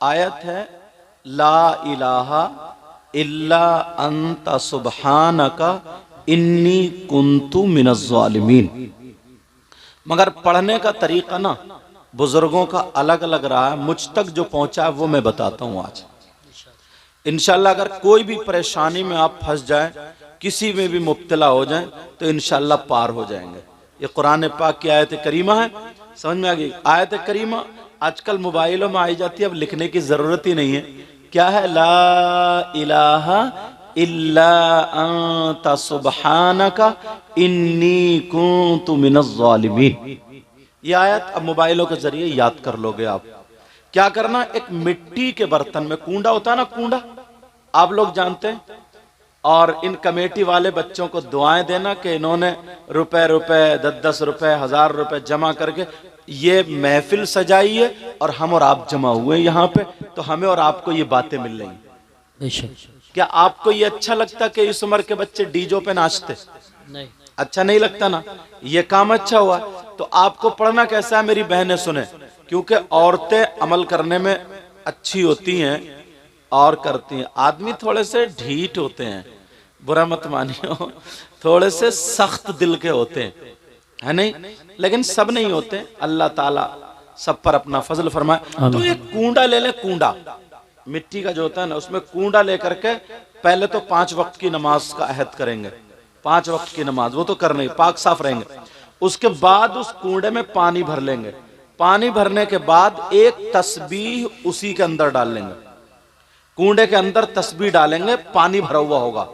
आयत है ला इलाहा इल्ला अंता सुब्हानका इन्नी कुन्तु मिनज़ ज़ालिमीन। मगर पढ़ने का तरीका ना बुजुर्गों का अलग अलग रहा है। मुझ तक जो पहुंचा है वो मैं बताता हूँ आज। इंशाल्लाह अगर कोई भी परेशानी में आप फंस जाए, किसी में भी मुब्तला हो जाए, तो इंशाल्लाह पार हो जाएंगे। ये कुरान पाक की आयत करीमा है, समझ में आ गई। आयत करीमा आजकल मोबाइलों में आई जाती है, अब लिखने की जरूरत ही नहीं है। क्या है? ला इलाहा इल्ला अंता सुब्हानका इन्नी कुन्तु मिनज़ ज़ालिमीन। ये आयत अब मोबाइलों के जरिए याद कर लोगे आप। क्या करना, एक मिट्टी के बर्तन में, कूंडा होता है ना, कूंडा आप लोग जानते हैं, और इन कमेटी वाले बच्चों को दुआएं देना कि इन्होंने रुपए 10-10 रुपए 1000 रुपए जमा करके ये महफिल सजाई है और हम और आप जमा हुए यहाँ पे, तो हमें और आपको ये बातें मिल रही हैं। क्या आपको ये अच्छा लगता कि इस उम्र के बच्चे डीजो पे नाचते? नहीं, अच्छा नहीं लगता ना। ये काम अच्छा हुआ। तो आपको पढ़ना कैसा है मेरी बहनें सुने, क्योंकि औरतें अमल करने में अच्छी होती हैं और करती हैं। आदमी थोड़े से ढीठ होते हैं, बुरा मत मानियो, थोड़े से सख्त दिल के होते हैं, है नहीं? लेकिन सब नहीं होते। अल्लाह ताला सब पर अपना फजल फरमाए। तो ये कूंडा ले ले, कूंडा मिट्टी का जो होता है ना, उसमें कूंडा लेकर के पहले तो 5 वक्त की नमाज का अहद करेंगे। 5 वक्त की नमाज वो तो करने, पाक साफ रहेंगे। उसके बाद उस कूंडे में पानी भर लेंगे। पानी भरने के बाद एक तस्बीह उसी के अंदर डाल लेंगे। कूंडे के अंदर तस्बीह डालेंगे, पानी भरा हुआ होगा,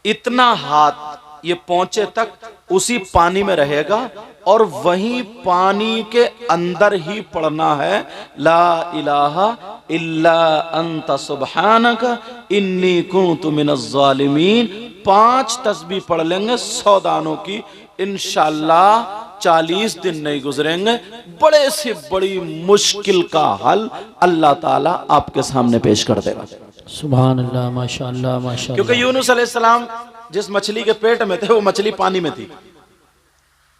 इतना हाथ ये पहुंचे तक उसी पानी में रहेगा, और वहीं पानी के अंदर ही पढ़ना है ला इलाहा इल्ला अंता सुब्हानका इन्नी कुन्तु मिनज़ ज़ालिमीन। 5 तस्बीह पढ़ लेंगे 100 दानों की, इंशाअल्लाह 40 दिन नहीं गुजरेंगे, बड़े से बड़ी मुश्किल का हल अल्लाह ताला आपके सामने पेश कर देगा। सुभान अल्लाह, माशाअल्लाह माशाअल्लाह। क्योंकि यूनुस अलैहिस्सलाम जिस मछली के पेट में थे वो मछली पानी में थी।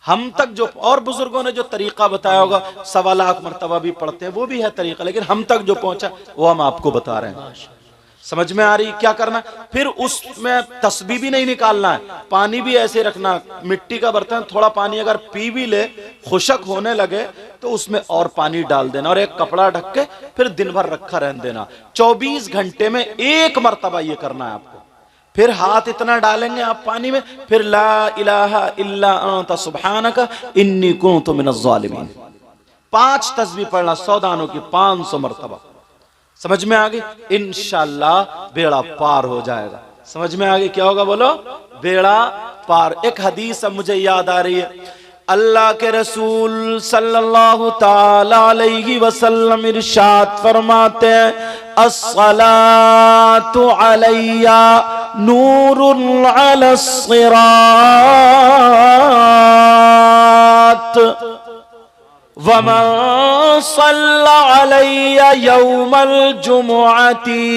हम तक जो और बुजुर्गों ने जो तरीका बताया होगा, 1.25 लाख मरतबा भी पढ़ते हैं, वो भी है तरीका, लेकिन हम तक जो पहुंचा वो हम आपको बता रहे हैं। समझ में आ रही? क्या करना, फिर उसमें तस्बीह भी नहीं निकालना है, पानी भी ऐसे रखना। मिट्टी का बर्तन, थोड़ा पानी अगर पी भी ले, खुशक होने लगे तो उसमें और पानी डाल देना, और एक कपड़ा ढक के फिर दिन भर रखा रहने देना। 24 घंटे में 1 मरतबा ये करना है आपको। फिर हाथ इतना डालेंगे आप पानी में, फिर ला इलाहा इल्ला अंता सुब्हानका इन्नी कुन्तु मिनज़ ज़ालिमीन। 5 तस्बीह पढ़ना 100 दानों की 500 मरतबा। समझ में आ गई? इंशाअल्लाह बेड़ा पार हो जाएगा। समझ में आ गई? क्या होगा बोलो? बेड़ा पार। एक हदीस अब मुझे याद आ रही है, अल्लाह के रसूल सल्लल्लाहु ताला अलैहि वसल्लम इरशाद फरमाते हैं, अस्सलातु अलैया नूरुन अलस सिरात वमन सल्ला अलैया यौमल जुमुअती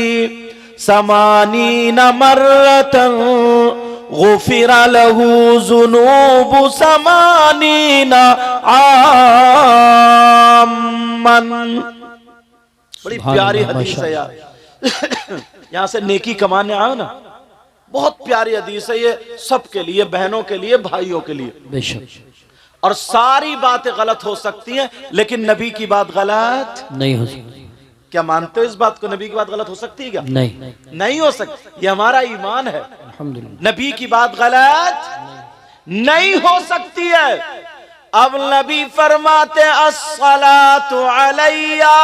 समानीना मर्रतन गुफिरा लहू ज़ुनूबु समानीना आमन। बड़ी प्यारी हदीस है यार। यहाँ से नेकी कमाने आओ ना, बहुत प्यारी हदीस है ये, सबके लिए, बहनों के लिए, भाइयों के लिए। बेशक। और सारी बातें गलत हो सकती हैं, लेकिन नबी की बात गलत नहीं हो सकती। क्या मानते हो इस बात को? नबी की बात गलत हो सकती है क्या? नहीं, नहीं हो सकती। ये हमारा ईमान है। अल्हम्दुलिल्लाह। नबी की बात गलत नहीं हो सकती है। अब नबी फरमाते अस्सलातु अलैया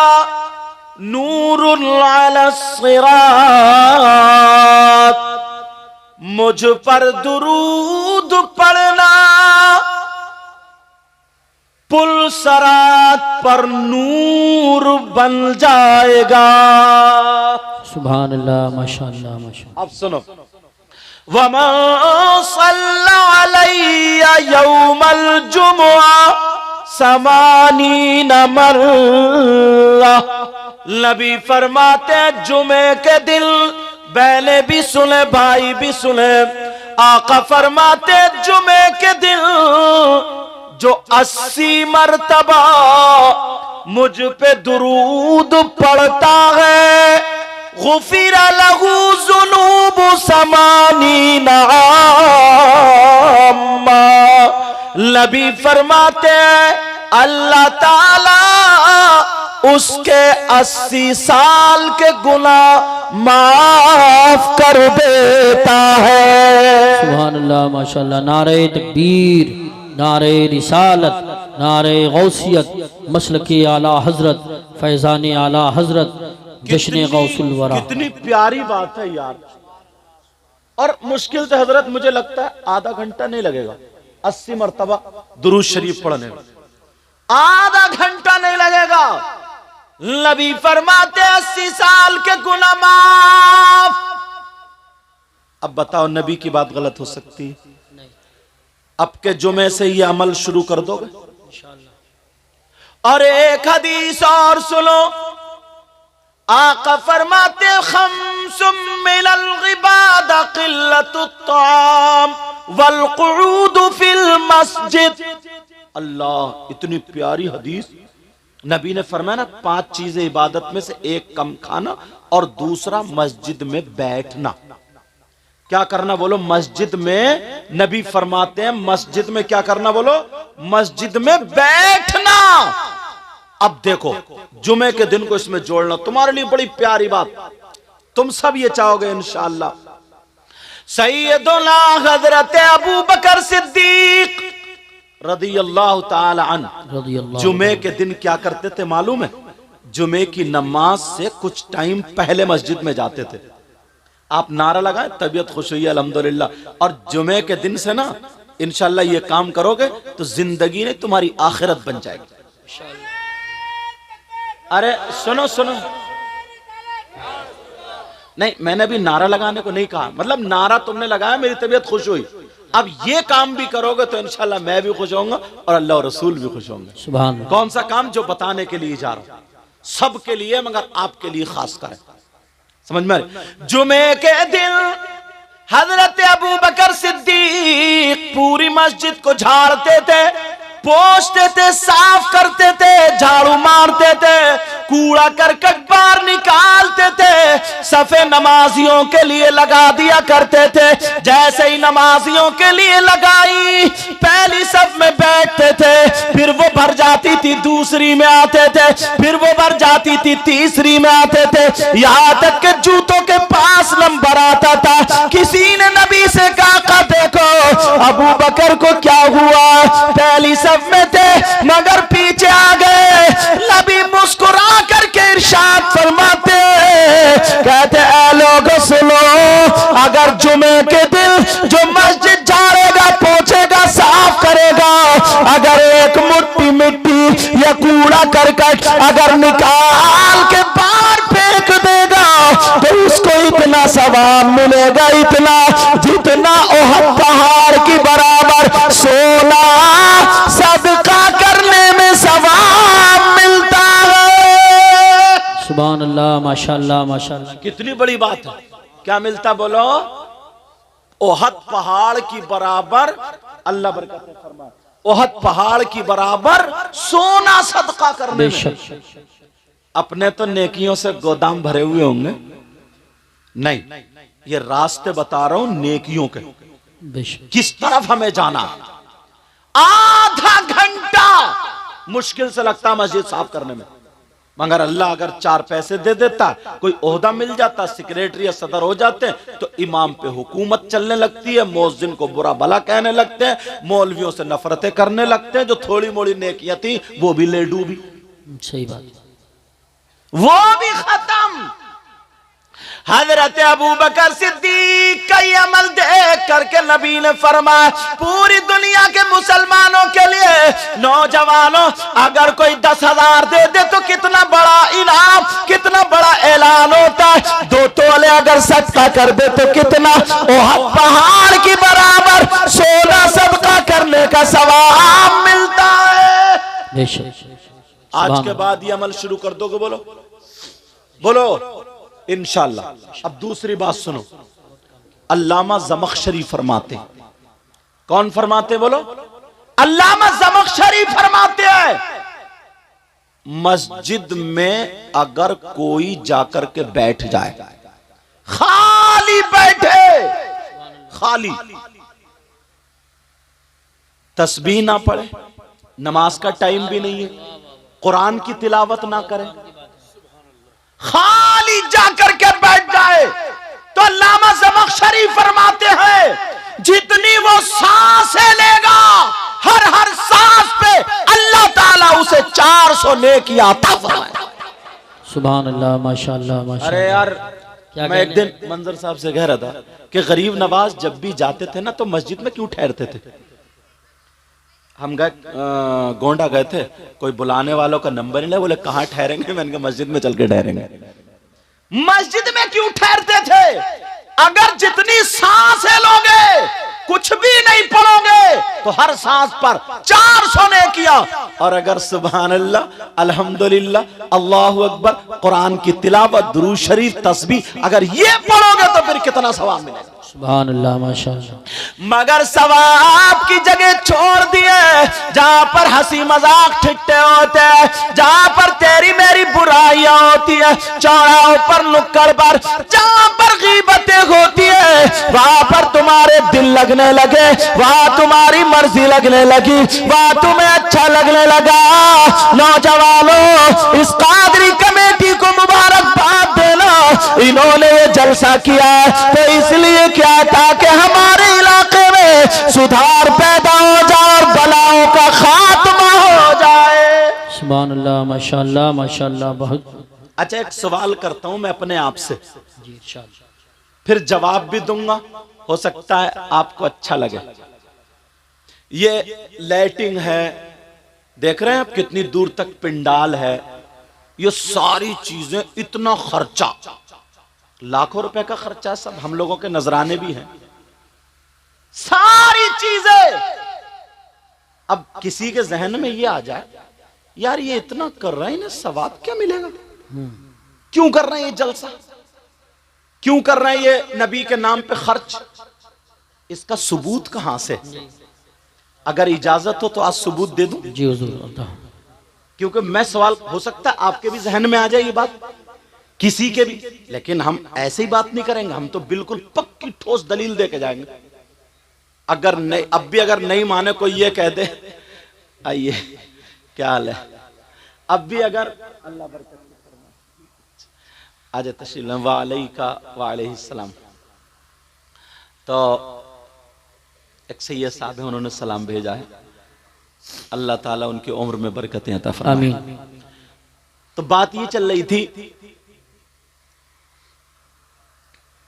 नूरुन अलस सिरात, मुझ पर दुरूद पढ़ना पुल सरात पर नूर बन जाएगा। सुभान अल्लाह, माशाअल्लाह माशाअल्लाह। अब सुनो, वमन सल्ला अलैया यौमल जुमुआ समानीना मर्रा, नबी फरमाते जुमे के दिन, बहने भी सुने भाई भी सुने, आका फरमाते जुमे के दिन जो 80 मरतबा मुझ पे दुरूद पढ़ता है, गुफिर लहू जुनूब समानी नामा। नबी फरमाते हैं अल्लाह ताला उसके 80 साल के गुनाह माफ कर देता है। सुभान अल्लाह माशाअल्लाह। नारे तकबीर, नारे रिसालत, नारे गौसियत, मसलके आला हजरत, फैजान आला हजरत, जश्न गौसुल वरा। कितनी प्यारी बात है यार। और मुश्किल से हजरत मुझे लगता है आधा घंटा नहीं लगेगा 80 मरतबा दुरूद शरीफ पढ़ने में, आधा घंटा नहीं लगेगा। नबी फरमाते 80 साल के गुनाह माफ। अब बताओ नबी की बात गलत हो सकती है? अब के जुमे से ये अमल शुरू कर दोगे इंशाअल्लाह। और एक हदीस और सुनो, आका फरमाते खम्सुम मिनल गिबादा क़िल्लतुत ताम वल क़ुऊद फिल मस्जिद। अल्लाह, इतनी प्यारी हदीस। नबी ने फरमाया ना 5 चीजें इबादत में से, एक कम खाना और दूसरा मस्जिद में बैठना। क्या करना बोलो? मस्जिद में। नबी फरमाते हैं मस्जिद में क्या करना बोलो? मस्जिद में बैठना। अब देखो जुमे के दिन को इसमें जोड़ना तुम्हारे लिए बड़ी प्यारी बात, तुम सब ये चाहोगे इंशाअल्लाह। सैयदुना हजरत अबू बकर सिद्दीक रदियल्लाहु ताला अन्हु जुमे के दिन क्या करते थे मालूम है? जुमे की नमाज से कुछ टाइम पहले मस्जिद में जाते थे। आप नारा लगाएं, तबीयत खुश हुई अल्हम्दुलिल्लाह। और जुमे के दिन से ना इंशाअल्लाह ये काम करोगे तो जिंदगी ने तुम्हारी आखिरत बन जाएगी। अरे सुनो सुनो, नहीं मैंने भी नारा लगाने को नहीं कहा, मतलब नारा तुमने लगाया मेरी तबीयत खुश हुई। अब ये काम भी करोगे तो इंशाल्लाह मैं भी खुश होऊंगा और अल्लाह और रसूल भी खुश होंगे। सुभान अल्लाह। कौन सा काम? जो बताने के लिए जा रहा हूं, सबके लिए मगर आपके लिए खास कर, समझ में? जुमे के दिन हजरत अबू बकर सिद्दीक पूरी मस्जिद को झाड़ते थे, पोंछते थे, साफ करते थे, झाड़ू मारते थे, कूड़ा करकट बाहर निकालते थे, सफे नमाजियों के लिए लगा दिया करते थे। जैसे ही नमाजियों के लिए लगाई पहली सफ में बैठते थे, फिर वो भर जाती थी दूसरी में आते थे, फिर वो भर जाती थी तीसरी में आते थे, यहाँ तक के जूतों के पास नंबर आता था। किसी ने नबी से कहा देखो अबू बकर को क्या हुआ, पहली सफ में थे मगर पीछे आ गए। नबी मुस्कुरा करके इरशाद फरमाते कहते ऐ लोगों सुनो, अगर जुमे के दिन जो मस्जिद झाड़ेगा, पोंछेगा, साफ करेगा, अगर एक मुट्ठी मिट्टी या कूड़ा करकट अगर निकाल के बाहर फेंक देगा तो उसको इतना सवाब मिलेगा, इतना जितना ओहद पहाड़ की बराबर सोना सदका करने में सवाब मिलता है। सुभान अल्लाह माशाअल्लाह माशाअल्लाह। कितनी बड़ी बात है। क्या मिलता बोलो? ओहद पहाड़ की बराबर, अल्लाह बरकत फरमाए, ओहद पहाड़ की बराबर सोना सदका करने में। अपने तो नेकियों से गोदाम भरे हुए होंगे, नहीं ये रास्ते बता रहा हूं नेकियों के, किस तरफ हमें जाना। आधा घंटा मुश्किल से लगता मस्जिद साफ करने में, मगर अल्लाह अगर 4 पैसे दे देता, कोई ओहदा मिल जाता, सेक्रेटरी या सदर हो जाते, तो इमाम पे हुकूमत चलने लगती है, मौज़िन को बुरा भला कहने लगते हैं, मौलवियों से नफरतें करने लगते हैं, जो थोड़ी मोड़ी नेकियां थी वो भी ले डूबी। सही बात, वो भी खत्म। हजरत अबू बकर सिद्दीक का ये अमल देख करके नबी ने फरमाया पूरी दुनिया के मुसलमानों के लिए, नौजवानों अगर कोई 10,000 दे दे तो कितना बड़ा इनाम, कितना बड़ा ऐलान होता है। 2 तोले अगर सदका कर दे तो कितना ओहद पहाड़ की बराबर सोना सदका करने का सवाब मिलता है। आज के बाद ये अमल शुरू कर दोगे? बोलो बोलो इंशाअल्लाह। अब दूसरी बात सुनो, अल्लामा ज़मख़शरी फरमाते, कौन फरमाते बोलो? अल्लामा ज़मख़शरी फरमाते हैं मस्जिद में अगर कोई जाकर के बैठ जाए, खाली बैठे, खाली, तस्बीह ना पढ़े, नमाज का टाइम भी नहीं है, कुरान की तिलावत ना करे, खाली जाकर के बैठ जाए, तो अल्लामा ज़मख़शरी फरमाते हैं जितनी वो सांसें लेगा, हर हर सांस पे अल्लाह ताला उसे 400 नेकियां अता फरमाएगा। सुभान अल्लाह, माशाअल्लाह, माशाअल्लाह। अरे यार, क्या मैं एक दिन मंजर साहब से कह रहा था कि गरीब नवाज जब भी जाते थे ना तो मस्जिद में क्यों ठहरते थे। हम गए गोंडा गए थे, कोई बुलाने वालों का नंबर नहीं, बोले कहाँ ठहरेंगे, मैंने कहा मस्जिद में चल के ठहरेंगे। मस्जिद में क्यों ठहरते थे? अगर जितनी सांसें लोगे, कुछ भी नहीं पढ़ोगे, तो हर सांस पर 400 ने किया, और अगर सुभान अल्लाह, अल्हम्दुलिल्लाह, अल्लाहु अकबर, कुरान की तिलावत, दुरूद शरीफ, तस्बीह अगर ये पढ़ोगे तो फिर कितना सवाब मिलेगा। सुभान अल्लाह, माशाअल्लाह। मगर सवाब की जगह छोड़ दिए जहां पर हंसी मजाक ठिट्टे होते हैं, जहां पर तेरी मेरी बुराइयां होती है, चौराहों पर, नुक्कड़ पर, जहां पर गीबतें होती है, वहां पर तुम्हारे दिल लगने लगे, वहां तुम्हारी मर्जी लगने लगी, वहां तुम्हें अच्छा लगने लगा। नौजवानों, इस कादरी कमेटी को मुबारकबाद देना, इन्होंने ये जलसा किया तो इसलिए क्या था कि हमारे इलाके में सुधार पैदा हो जाए और बलाओं का खात्मा हो जाए। सुभान अल्लाह, माशाअल्लाह, माशाअल्लाह। बहुत अच्छा, एक सवाल करता हूं मैं अपने आप से, जी, इंशाअल्लाह, फिर जवाब भी दूंगा, हो सकता है आपको अच्छा लगे। ये लाइटिंग है, देख रहे हैं आप कितनी दूर तक पिंडाल है, ये सारी चीजें, इतना खर्चा, लाखों रुपए का खर्चा, सब हम लोगों के नजराने भी हैं, सारी चीजें। अब किसी के जहन में ये आ जाए, यार ये इतना कर रहे हैं, इन्हें सवाब क्या मिलेगा, क्यों कर रहे हैं ये जलसा, क्यों कर रहे हैं ये नबी के नाम पे खर्च, इसका सबूत कहां से? अगर इजाजत हो तो आज सबूत दे दूं। जी हुजूर। क्योंकि मैं सवाल, हो सकता है आपके भी जहन में आ जाए ये बात, किसी के भी, लेकिन हम ऐसे ही बात नहीं करेंगे, हम तो बिल्कुल पक्की ठोस दलील दे के जाएंगे। अगर नहीं, अब भी अगर नहीं माने कोई ये कह दे, आइए क्या हाल है, अब भी अगर अल्लाह बरकत आज तशरीफ वालेकुम, तो एक सैयद साहब है, उन्होंने सलाम भेजा है, अल्लाह ताला उनकी उम्र में बरकतें अता फरमाए। आमीन। तो बात ये चल रही थी,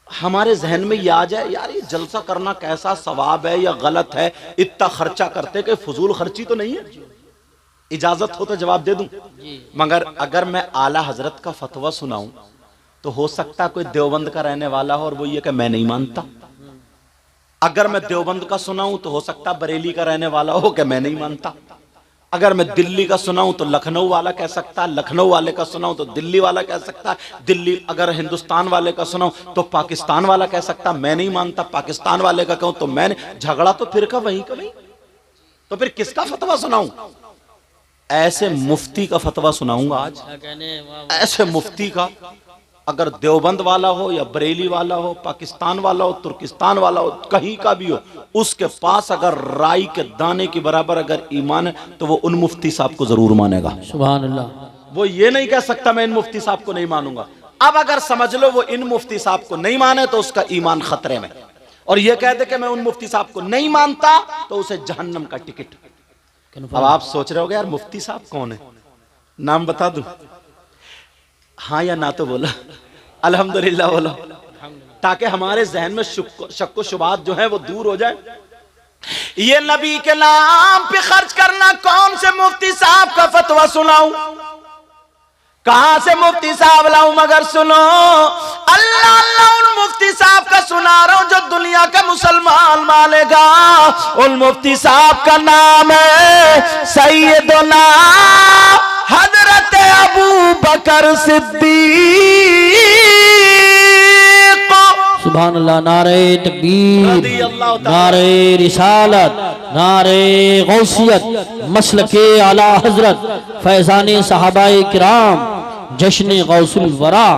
हमारे जहन में ये आ जाए, यार ये जलसा करना कैसा सवाब है या गलत है, इतना खर्चा करते कि फजूल खर्ची तो नहीं है। इजाजत हो तो जवाब दे दूं, मगर अगर मैं आला हजरत का फतवा सुनाऊं तो हो सकता है कोई देवबंद का रहने वाला हो और वो ये कि मैं नहीं मानता। अगर मैं देवबंद का सुनाऊं तो हो सकता बरेली का रहने वाला हो कि मैं नहीं मानता। अगर मैं दिल्ली का सुनाऊं तो लखनऊ वाला कह सकता है, लखनऊ वाले का सुनाऊं तो दिल्ली वाला कह सकता है, दिल्ली अगर हिंदुस्तान वाले का सुनाऊं तो पाकिस्तान वाला कह सकता मैं नहीं मानता, पाकिस्तान वाले का कहूं तो मैं, झगड़ा तो फिर का वहीं का वहीं, तो फिर किसका फतवा सुनाऊं? ऐसे मुफ्ती का फतवा सुनाऊंगा आज, ऐसे मुफ्ती का, अगर देवबंद वाला हो या बरेली वाला हो, पाकिस्तान वाला हो, तुर्किस्तान वाला हो, कहीं का भी हो, उसके पास अगर राई के दाने के बराबर अगर ईमान है तो वो उन मुफ्ती साहब को जरूर मानेगा। सुभान अल्लाह। वो ये नहीं कह सकता मैं इन मुफ्ती साहब को नहीं मानूंगा। अब अगर समझ लो वो इन मुफ्ती साहब को नहीं माने तो उसका ईमान खतरे में, और ये कह दे कि मैं उन मुफ्ती साहब को नहीं मानता तो उसे जहन्नम का टिकट। अब आप सोच रहे होगे यार मुफ्ती साहब कौन है, नाम बता दूं? हाँ या ना तो बोलो, अल्हम्दुलिल्लाह बोलो, ताकि हमारे जहन में शक व शुबात जो है वो दूर हो जाए। ये नबी के नाम पे खर्च करना, कौन से मुफ्ती साहब का फतवा सुनाऊं, कहां से मुफ्ती साहब लाऊं? मगर सुनो, अल्लाह अल्लाह उन मुफ्ती साहब का सुना रहा हूं जो दुनिया का मुसलमान मानेगा। उन मुफ्ती साहब का नाम है सैयदना हजरत अबू बकर सिद्दीक। सुभान अल्लाह। नारे तकबीर, नारे रिसालत, नारे गौसियत मसलके आला हजरत फैज़ाने सहाबाए किराम जश्न गौसुल वरा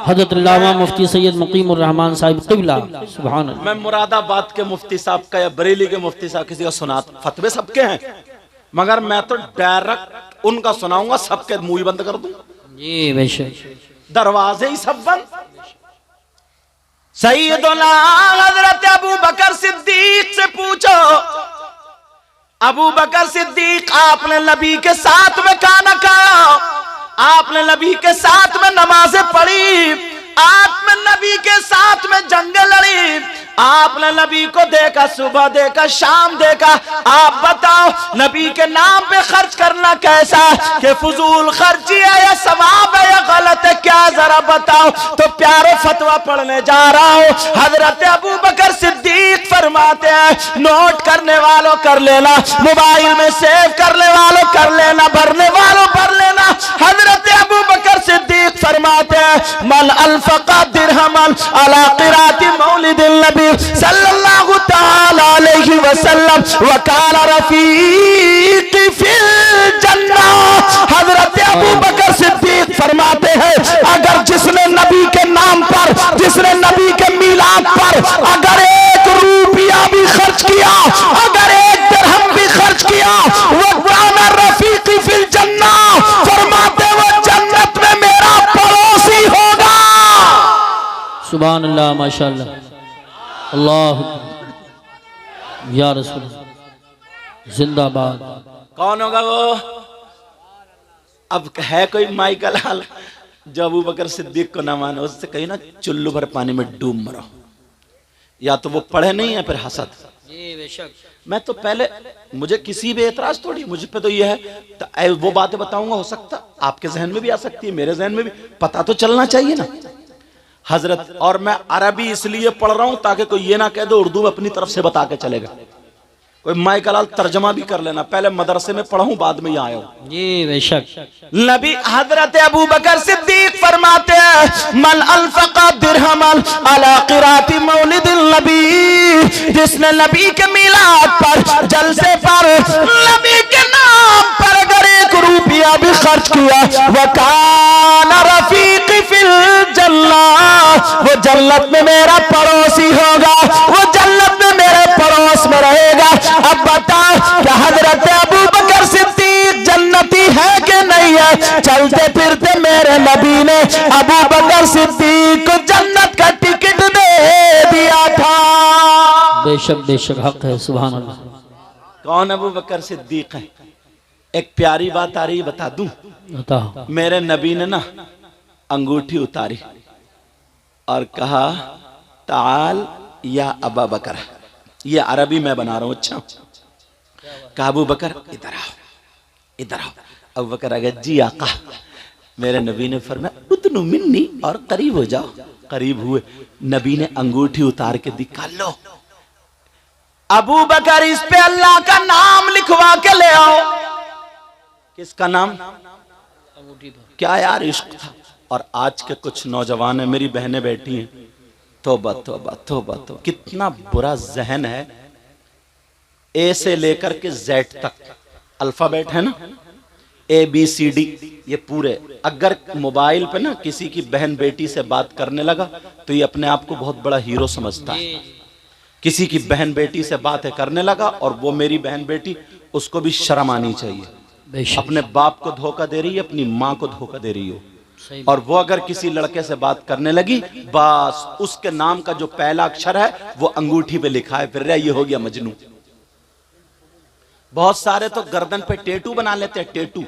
हज़रत अल्लामा मुफ्ती सैयद मुकीमुर रहमान साहिब क़िबला सुभान अल्लाह। मैं मुरादाबाद के मुफ्ती साहब का या बरेली के मुफ्ती साहब किसी का सुना, फतवे सबके हैं, मगर मैं तो डायरेक्ट उनका सुनाऊंगा, सबके मुंह ही बंद कर दूं। जी बेशक, दरवाजे ही सब बंद। सैयदुना हजरत अबू बकर सिद्दीक से पूछो, अबू बकर सिद्दीक आपने नबी के साथ में खाना खाया, आपने नबी के साथ में नमाजें पढ़ी, आपने नबी के साथ में जंगें लड़ी, आपने नबी को देखा, सुबह देखा, शाम देखा। आप बताओ नबी के नाम पे खर्च करना कैसा, कि फजूल खर्ची है या सवाब है या गलत है, क्या जरा बताओ। तो प्यारे फतवा पढ़ने जा रहा हूं। हजरत अबू बकर सिद्दीक फरमाते हैं, नोट करने वालों कर लेना, मोबाइल में सेव करने वालों कर लेना, भरने वालों भर लेना। हजरत अबू बकर सिद्दीक फरमाते हैं, मन अल्फका दिरहमन अला क़िराअति मौलिदिन नबी सल्लल्लाहु तआला अलैहि वसल्लम व काना रफीक़ी फिल जन्नह। हजरत अबू बकर सिद्दीक फरमाते हैं, अगर जिसने नबी के नाम पर, जिसने नबी के मिलाद पर अगर 1 रुपया भी खर्च किया, अगर 1 दिरहम भी खर्च किया, वो काना रफीक़ी फिल जन्नह, फरमाते वो जन्नत में मेरा पड़ोसी होगा। सुभान अल्लाह, माशाअल्लाह, अल्लाह या रसूल जिंदाबाद। कौन होगा वो? अब है कोई माई का लाल जो अबू बकर सिद्दीक को ना माने, उससे कहीं ना चुल्लू भर पानी में डूब मरो। या तो वो पढ़े नहीं है, फिर हसद। मैं तो पहले, मुझे किसी भी एतराज थोड़ी, मुझ पे तो ये है तो वो बातें बताऊंगा, हो सकता आपके जहन में भी आ सकती है, मेरे जहन में भी, पता तो चलना चाहिए ना हजरत। और मैं अरबी इसलिए पढ़ रहा हूं ताकि कोई ये ना कह दो उर्दू में अपनी तरफ से बता के चलेगा। कोई माई का लाल तर्जमा भी कर लेना, पहले मदरसे में पढ़ूं बाद में यहाँ आया हूं। जी बेशक। नबी हजरत अबू बकर सिद्दीक फरमाते हैं, मन अल्फका दिरहमन अला क़िराअति मौलिदिन नबी, जिसने नबी के मिलाद पर, जलसे पर, नबी के नाम पर अगर 1 रुपया भी खर्च किया, वह काना रफीक़ी फिल जन्नह, वो जन्नत में मेरा पड़ोसी होगा, वो जन्नत में मेरे पड़ोस में रहेगा। अब बताओ क्या हजरत अबू बकर सिद्दीक जन्नती है कि नहीं है? चलते फिरते मेरे नबी ने अबू बकर सिद्दीक को जन्नत का टिकट दे दिया था। बेशक बेशक हक है, सुभान अल्लाह। कौन अबू बकर सिद्दीक है? एक प्यारी बात आ रही, बता दूं। बताओ। मेरे नबी ने ना अंगूठी उतारी और कहा, ताल या अबा बकर। ये अरबी मैं बना रहा हूं। अच्छा, कहा अबू बकर इधर आओ, इधर आओ। अबू बकर आ गया, जी आका। मेरे नबी ने फरमाया, उतनु मिन्नी, और करीब हो जाओ। करीब हुए, नबी ने अंगूठी उतार के निकाल लो। अबू बकर इस पे अल्लाह का नाम लिखवा के ले आओ। किसका नाम? क्या यार इश्क था। और आज के कुछ नौजवान है, मेरी बहनें बैठी हैं, तौबा तौबा तौबा तौबा, कितना बुरा जहन है। ए से लेकर के जेड तक अल्फाबेट है ना, ABCD, ये पूरे। अगर मोबाइल पे ना किसी की बहन बेटी से बात करने लगा तो ये अपने आप को बहुत बड़ा हीरो समझता है। किसी की बहन बेटी से बातें करने लगा, और वो मेरी बहन बेटी, उसको भी शर्म आनी चाहिए। अपने बाप को धोखा दे रही है, अपनी माँ को धोखा दे रही हो। और वो अगर किसी लड़के से बात करने लगी, बस उसके नाम का जो पहला अक्षर है वो अंगूठी पे लिखा है, फिर ये हो गया मजनू। बहुत सारे तो गर्दन पे टेटू बना लेते हैं, टेटू।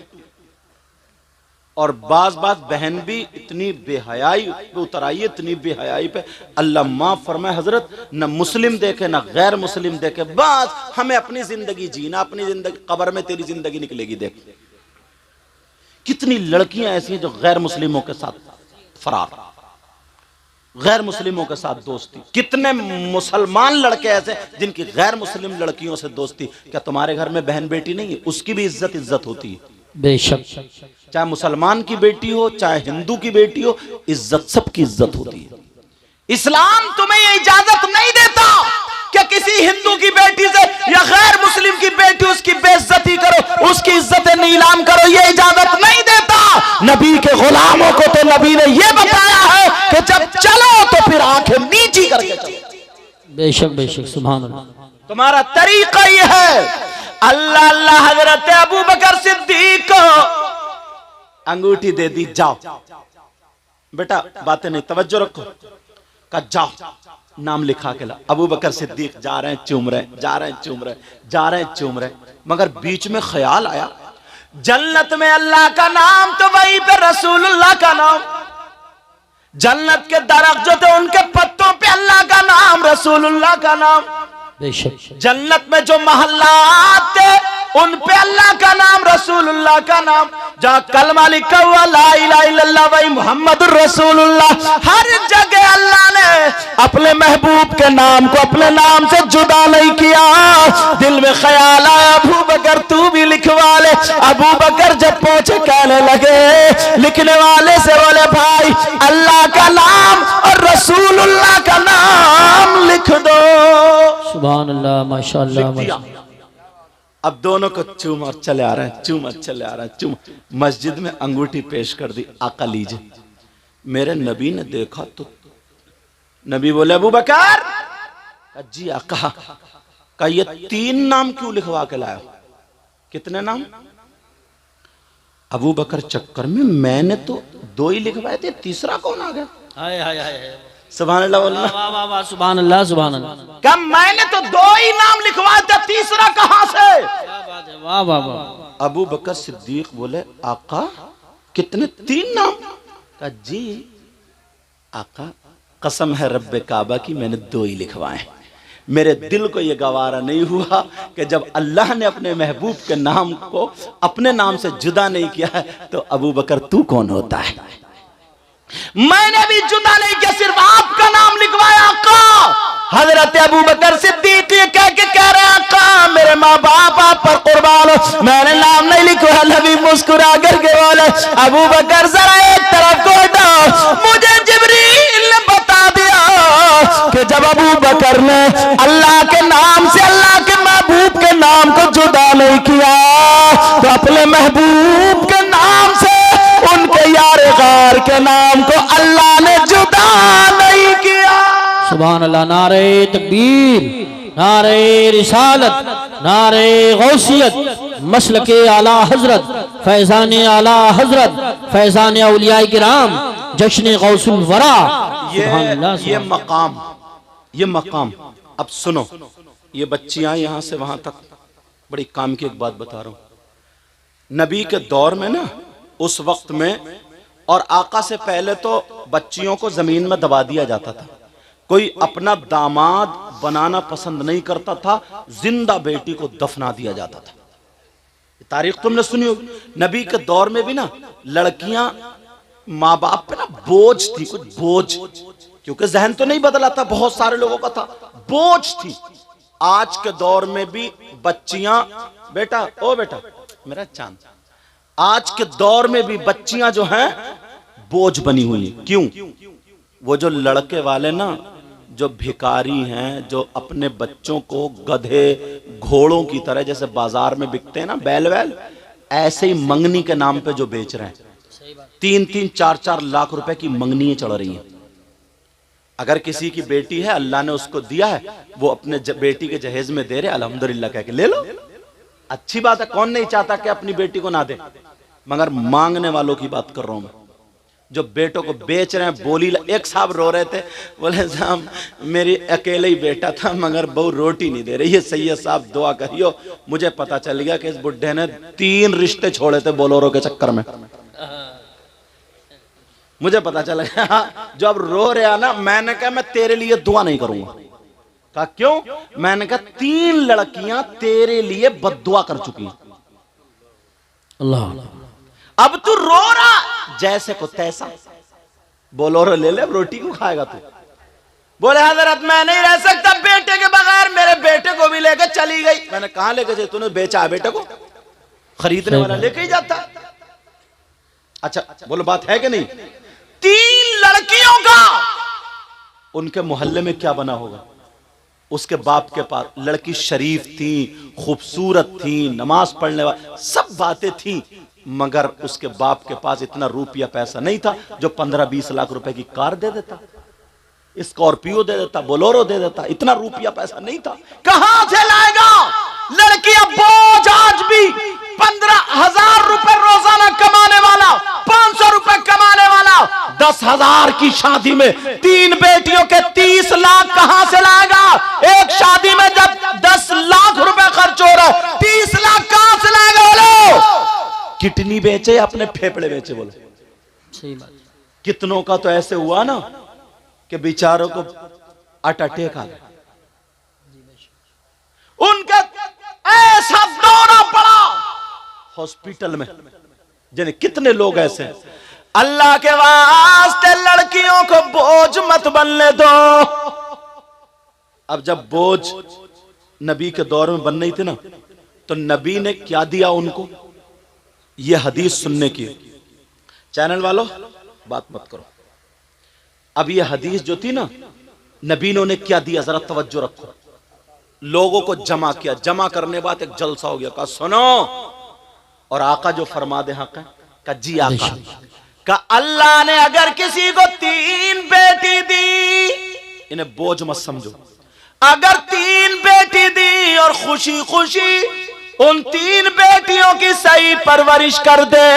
और बाज बहन भी इतनी बेहयाई पे उतर आई है, इतनी बेहयाई पे, अल्लाह माफ फरमाए हजरत, न मुस्लिम देखे न गैर मुस्लिम देखे, बस हमें अपनी जिंदगी जीना, अपनी जिंदगी, कब्र में तेरी जिंदगी निकलेगी। देख कितनी लड़कियां ऐसी हैं जो गैर मुस्लिमों के साथ फरार, गैर मुस्लिमों के साथ दोस्ती। कितने मुसलमान लड़के ऐसे जिनकी गैर मुस्लिम लड़कियों से दोस्ती। क्या तुम्हारे घर में बहन बेटी नहीं है? उसकी भी इज्जत होती है बेशक। चाहे मुसलमान की बेटी हो, चाहे हिंदू की बेटी हो, इज्जत, सबकी इज्जत होती है। इस्लाम तुम्हें ये इजाजत नहीं देता कि किसी हिंदू की बेटी से या गैर मुस्लिम की बेटी उसकी बेइज्जती करो, उसकी इज्जत नीलाम करो, ये इजाजत नहीं देता। नबी के गुलामों को तो नबी ने ये बताया है कि जब चलो तो फिर आंखें नीची करके चलो। बेशक बेशक, सुभान अल्लाह। तुम्हारा तरीका ये है। अल्लाह अल्लाह हजरत अबू बकर सिद्दीक को अंगूठी दे दी, जाओ बेटा, बातें नहीं, तवज्जो रखो। कहा जाओ नाम लिखा के ला। अबू बकर सिद्दीक जा रहे हैं, चूम रहे, जा रहे हैं, चूम रहे, जा रहे हैं, चूम रहे, मगर बीच में ख्याल आया जन्नत में अल्लाह का नाम तो वहीं पे रसूलुल्लाह का नाम, जन्नत के दरख्त जो थे उनके पत्तों पे अल्लाह का नाम, रसूलुल्लाह का नाम। बेशक जन्नत में जो महल्लात थे उन पे अल्लाह का नाम, रसूलुल्लाह का नाम। जहाँ कलमा लिखा हुआ ला इलाहा इल्लल्लाह वही मुहम्मदुर रसूलुल्लाह, हर जगह अल्लाह ने अपने महबूब के नाम को अपने नाम से जुदा नहीं किया। दिल में ख्याल आया अबू बकर तू भी लिखवा ले। अबू बकर जब पहुंचे कहने लगे, लिखने वाले से बोले भाई अल्लाह का नाम और रसूलुल्लाह का नाम लिख दो। सुभान अल्लाह, माशाअल्लाह माशाअल्लाह। अब दोनों को चूम और चले आ रहे हैं, चूम और चले आ रहे हैं, चूम। मस्जिद में अंगूठी पेश कर दी, आका लीजिए। मेरे नबी ने देखा तो नबी बोले अबू बकर, जी आका। का ये 3 नाम क्यों लिखवा के लाया? कितने नाम? अबू बकर चक्कर में मैंने तो 2 ही लिखवाए थे, तीसरा कौन आ गया? हाय हाय हाय, सुभान अल्लाह, वाह वाह वाह, सुभान अल्लाह सुभान अल्लाह। क्या मैंने तो 2 ही नाम लिखवाए थे, तीसरा कहां से? क्या बात है, वाह वाह वाह। अबू बकर सिद्दीक बोले आका कितने? 3 नाम? का जी आका कसम है रब्बे काबा की मैंने 2 ही लिखवाए। मेरे दिल को यह गवारा नहीं हुआ कि जब अल्लाह ने अपने महबूब के नाम को अपने नाम से जुदा नहीं किया है तो अबू बकर तू कौन होता है? मैंने भी जुदा नहीं किया, सिर्फ आपका नाम लिखवाया आका। हजरत अबू बकर सिद्दीक ये कह के कह रहे आका मेरे माँ बाप आप पर कुर्बान हो, मैंने नाम नहीं लिखवाया। नबी मुस्कुरा करके बोले अबू बकर जरा एक तरफ को हटाओ, मुझे जिब्रील ने बता दिया कि जब अबू बकर ने अल्लाह के नाम से अल्लाह के महबूब के नाम को जुदा नहीं किया तो अपने महबूब के नाम से उनके यार गार के नाम को अल्लाह ने जुदा नहीं किया। सुभान अल्लाह। नारे तकबीर, नारे रिसालत, नारे गौसियत, मसलके आला हजरत, फैजान आला हजरत, फैजान औलिया किराम, जश्न गौसुल वरा। ये मकाम। अब सुनो, ये बच्चियां यहां से वहां तक, बड़ी काम की एक बात बता रहा हूं। नबी के दौर में ना, उस वक्त में और आका से पहले तो बच्चियों को जमीन में दबा दिया जाता था। कोई अपना दामाद बनाना पसंद नहीं करता था, जिंदा बेटी को दफना दिया जाता था। तारीख तुमने सुनी होगी। नबी के दौर में भी ना लड़कियां माँ बाप पे ना बोझ थी, कुछ बोझ, क्योंकि जहन तो नहीं बदला था, बहुत सारे लोगों का था, बोझ थी। आज के दौर में भी बच्चियां, बेटा ओ बेटा मेरा चांद, आज के दौर में भी बच्चियां जो हैं बोझ बनी हुई हैं। क्यों? वो जो लड़के वाले ना, जो भिखारी हैं, जो अपने बच्चों को गधे घोड़ों की तरह जैसे बाजार में बिकते हैं ना, बैल वैल, ऐसे ही मंगनी के नाम पे जो बेच रहे हैं। 3-3, 4-4 लाख रुपए की मंगनियां चढ़ रही हैं। अगर किसी की बेटी है, अल्लाह ने उसको दिया है, वो अपने बेटी के जहेज में दे रहे, अल्हम्दुलिल्लाह कह के ले लो, अच्छी बात है। कौन नहीं चाहता कि अपनी बेटी को ना दे, मगर मांगने वालों की बात कर रहा हूं मैं, जो बेटों को बेच रहे हैं। बोली एक साहब रो रहे थे, बोले साहब मेरी अकेले ही बेटा था मगर बहू रोटी नहीं दे रही है, सैयद साहब दुआ करियो। मुझे पता चल गया कि इस बुढ़े ने 3 रिश्ते छोड़े थे बोलोरो के चक्कर में, मुझे पता चल गया। जो अब रो रहा ना, मैंने कहा मैं तेरे लिए दुआ नहीं करूंगा। कहा क्यों? मैंने कहा 3 लड़कियां तेरे लिए बद्दुआ कर चुकी हैं। अल्लाह। अब तू रो रहा जैसे को तैसा, बोलोरो ले ले, रोटी को खाएगा तू। बोले हजरत मैं नहीं रह सकता बेटे के बगैर, मेरे बेटे को भी लेकर चली गई। मैंने कहा लेके जाए? तूने बेचा बेटे को? खरीदने वाला लेके ही जाता। अच्छा बोलो बात है कि नहीं? 3 लड़कियों का उनके मोहल्ले में क्या बना होगा? उसके बाप के पास लड़की शरीफ थी, खूबसूरत थी, नमाज पढ़ने वाली, सब बातें थी, मगर उसके बाप के पास इतना रुपया पैसा नहीं था जो 15-20 लाख रुपए की कार दे देता, स्कॉर्पियो दे देता, बोलेरो दे देता। इतना रुपया पैसा नहीं था। कहां से लाएगा? लड़की अब बोझ, आज भी 15,000 रुपए रोजाना कमाने वाला, 500 रुपए कमाने वाला, 10,000 की शादी में 3 बेटियों के 30 लाख कहां से लाएगा? एक शादी में जब 10 लाख रुपए खर्च हो रहा है, 30 लाख कहां से लाएगा? बोलो, किडनी बेचे, अपने फेफड़े बेचे। बोलो, सही बात। कितनों का तो ऐसे हुआ ना कि बेचारों को हार्ट अटैक आ गया, उनका ऐसा दौरा पड़ा हॉस्पिटल में। जिन्हें कितने लोग ऐसे हैं। अल्लाह के वास्ते लड़कियों को बोझ मत बनने दो। अब जब बोझ नबी के दौर में बन रही थी ना, तो नबी ने क्या दिया उनको? ये हदीस सुनने की। चैनल वालों बात मत करो। अब ये हदीस जो थी ना, नबी ने उन्हें क्या दिया, जरा तवज्जो रखो। लोगों को जमा किया, जमा करने के बाद एक जलसा हो गया। कहा सुनो, और आका जो फरमा दे हक है, कहा जी आका, कहा अल्लाह ने अगर किसी को 3 बेटी दी, इन्हें बोझ मत समझो, अगर 3 बेटी दी और खुशी खुशी उन 3 बेटियों की सही परवरिश कर दे,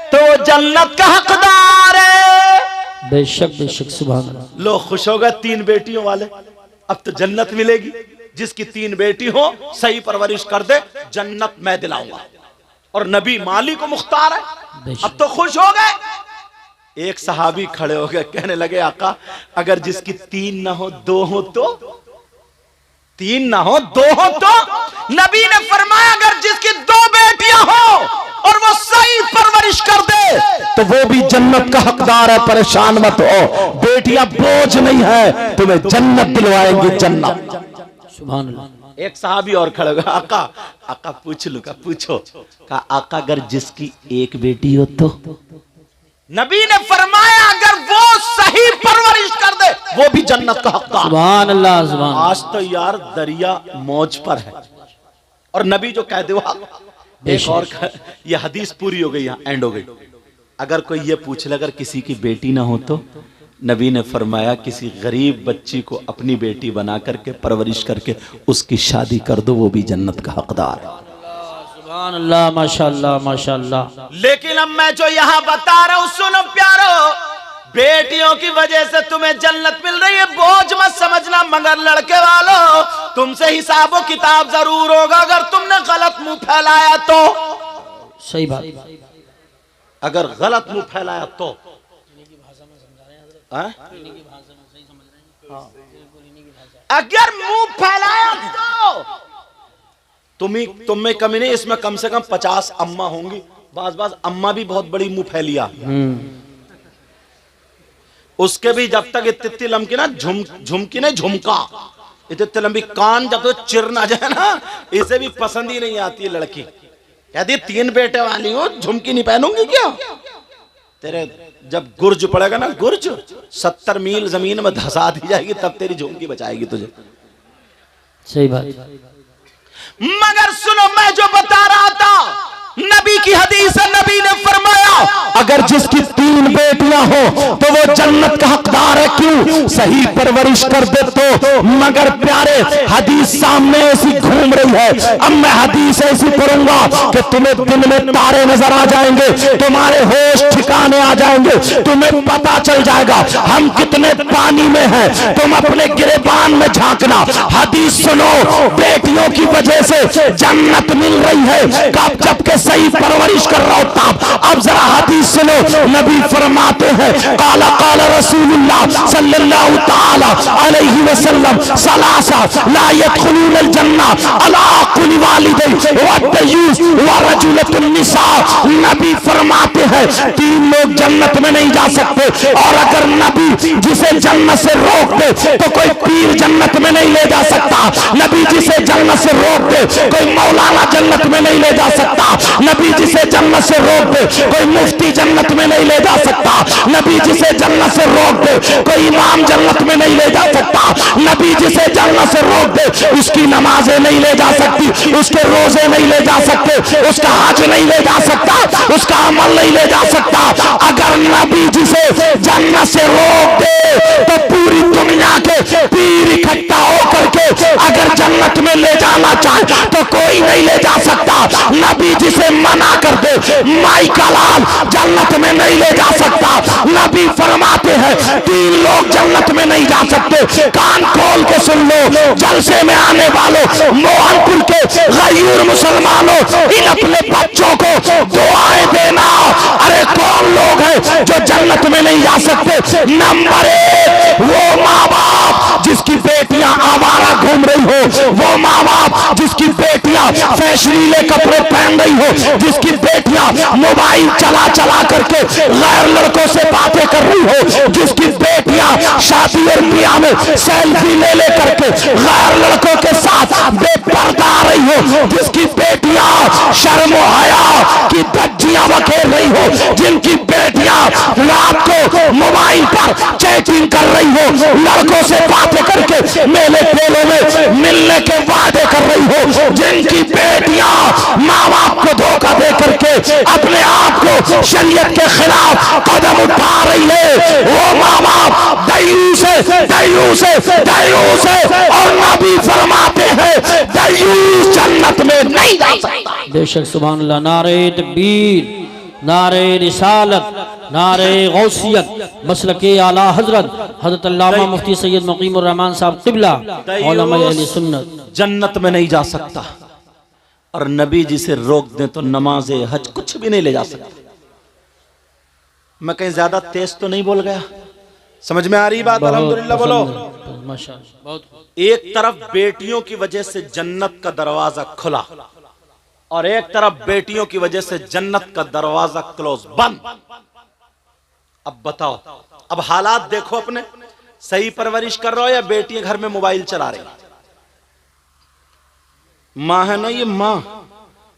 तो वो जन्नत का हकदार है। बेशक बेशक, सुभान अल्लाह। लोग खुश हो गए 3 बेटियों वाले, अब तो जन्नत मिलेगी। जिसकी 3 बेटी हो, सही परवरिश कर दे, जन्नत मैं दिलाऊंगा। और नबी माली को मुख्तार है। अब तो खुश हो गए। एक सहाबी खड़े हो गए, कहने लगे आका, अगर जिसकी 3 ना हो 2 हो तो? 3 ना हो 2 हो तो? नबी ने फरमाया अगर जिसकी 2 बेटियां हो और वो सही परवरिश कर दे, तो वो भी जन्नत का हकदार है। परेशान मत हो, बेटियां बोझ नहीं है, तुम्हें जन्नत दिलवाएंगी, जन्नत। सुभान अल्लाह। एक साहबी और खड़े हो गए, आका, आका पूछ लूं? का पूछो। कहा आका, अगर जिसकी 1 बेटी हो तो? नबी ने फरमाया अगर वो सही परवरिश कर दे, वो भी जन्नत का हकदार। सुभान अल्लाह, सुभान। आज तो यार दरिया मौज पर है, और नबी जो कह दे वो एक और ये हदीस पूरी हो गई, यहाँ एंड हो गई। अगर कोई ये पूछ ले अगर किसी की बेटी ना हो तो? नबी ने फरमाया किसी गरीब बच्ची को अपनी बेटी बना करके परवरिश करके उसकी शादी कर दो, वो भी जन्नत का हकदार है। सुभान अल्लाह, माशाअल्लाह माशाअल्लाह। लेकिन अब मैं जो यहाँ बता रहा हूँ, सुनो प्यारो, बेटियों की वजह से तुम्हें जन्नत मिल रही है, बोझ मत समझना। मगर लड़के वालों, तुमसे हिसाबो किताब जरूर होगा अगर तुमने गलत मुंह फैलाया तो। सही बात। अगर गलत मुंह फैलाया तो अगर मुंह फैलाया तो तुम में कमी नहीं, इसमें कम से कम 50 अम्मा होंगी। बाज अम्मा भी बहुत बड़ी मुंह फैलिया। उसके भी जब तक इतनी लंबी ना झुमकी नहीं, झुमका इतनी लंबी, कान जब तक चिर ना जाए ना, इसे भी पसंद ही नहीं आती लड़की। कहती 3 बेटे वाली हो, झुमकी नहीं पहनूंगी क्या? तेरे जब गुर्ज पड़ेगा ना, गुर्ज 70 मील जमीन में धंसा दी जाएगी, तब तेरी झुमकी बचाएगी तुझे। सही बात। मगर सुनो, मैं जो बता रहा था, नबी की हदीस है, नबी ने फरमाया अगर जिसकी 3 बेटियां हो तो वो जन्नत का हकदार है। क्यों? सही परवरिश कर दे तो। मगर प्यारे, हदीस सामने ऐसी घूम रही है। अब मैं हदीस ऐसी पढ़ूंगा कि तुम्हें दिन में तारे नजर आ जाएंगे, तुम्हारे होश ठिकाने आ जाएंगे, तुम्हें पता चल जाएगा हम कितने पानी में हैं। तुम अपने गिरेबान में झांकना। हदीस सुनो, बेटियों की वजह से जन्नत मिल रही है। कब? जबकि सही परवरिश कर रहा होता। अब जरा हदीस सुनो, नबी फरमाते हैं काला काला रसूलुल्लाह सल्लल्लाहु ताला अलैहि वसल्लम सलासा ला यदखुलूनल जन्ना अला कुल्ली वालिदैन व तय्यूस व रजुलतुन निसा। नबी फरमाते हैं 3 लोग जन्नत में नहीं जा सकते, और अगर नबी जिसे जन्नत से रोक दे तो कोई पीर जन्नत में नहीं ले जा सकता। नबी जिसे जन्नत से रोक दे कोई मौलाना जन्नत में नहीं ले जा सकता। नबी जिसे जन्नत से रोक दे कोई मुफ्ती जन्नत में नहीं ले जा सकता। नबी जिसे जन्नत से रोक दे कोई इमाम जन्नत में नहीं ले जा सकता। नबी जिसे जन्नत से रोक दे उसकी नमाजें नहीं ले जा सकती, उसके रोजे नहीं ले जा सकते, उसका हज नहीं ले जा सकता, उसका अमल नहीं ले जा सकता। अगर नबी जिसे जन्नत से रोक दे तो पूरी दुनिया के पीर इकट्ठा होकर के अगर जन्नत में ले जाना चाहे तो कोई नहीं ले जा सकता। नबी जिसे मना कर दे माई का लाल जन्नत में नहीं ले जा सकता। नबी फरमाते हैं 3 लोग जन्नत में नहीं जा सकते। कान खोल के सुन लो, जलसे में आने वालों, मोहनपुर के गयूर मुसलमानों, इन अपने बच्चों को दुआएं देना। अरे कौन लोग हैं जो जन्नत में नहीं जा सकते? नंबर 1 वो माँ बाप जिसकी बेटियां आवारा घूम रही हो, वो माँ बाप जिसकी बेटियां फैशनीले कपड़े पहन रही हो, जिसकी बेटियां मोबाइल चला चला करके गैर लड़कों से बातें कर रही हो, जिसकी बेटियां शादी और ब्याह में सेल्फी ले ले करके गैर लड़कों के साथ बेपर्दा आ रही हो, जिसकी बेटियां शर्म और हया की धज्जियां बखेर रही हो, जिनकी बेटियां रात को मोबाइल पर चैटिंग कर रही हो, लड़कों से बातें करके मेले ठेलों में मिलने के वादे कर रही हो, जिनकी बेटियां माँ बाप को धोखा दे करके अपने आप को शरीयत के खिलाफ कदम उठा रही है, वो माँ बाप दयूस है, दयूस है, दयूस है। और नबी फरमाते हैं दयूस जन्नत में नहीं जा सकता। बेशक सुभान अल्लाह। नारे तकबीर, नारे रिसालत, नारे गौसियत, मसलके आला हजरत हजरत अल्लामा मुफ्ती सैयद मुकीमुर रहमान साहब क़िबला उलमा अहले सुन्नत जन्नत में नहीं जा सकता। और नबी जी से रोक दें तो नमाजे हज कुछ भी नहीं ले जा सकता। मैं कहीं ज्यादा तेज तो नहीं बोल गया? समझ में आ रही बात? अल्हम्दुलिल्लाह बोलो माशाअल्लाह। बहुत एक तरफ बेटियों की वजह से जन्नत का दरवाजा खुला और एक तरफ बेटियों की वजह से जन्नत का दरवाजा क्लोज, बंद। अब बताओ, अब हालात देखो अपने। सही परवरिश कर रहे हो या बेटियां घर में मोबाइल चला रही? माँ है ना ये माँ,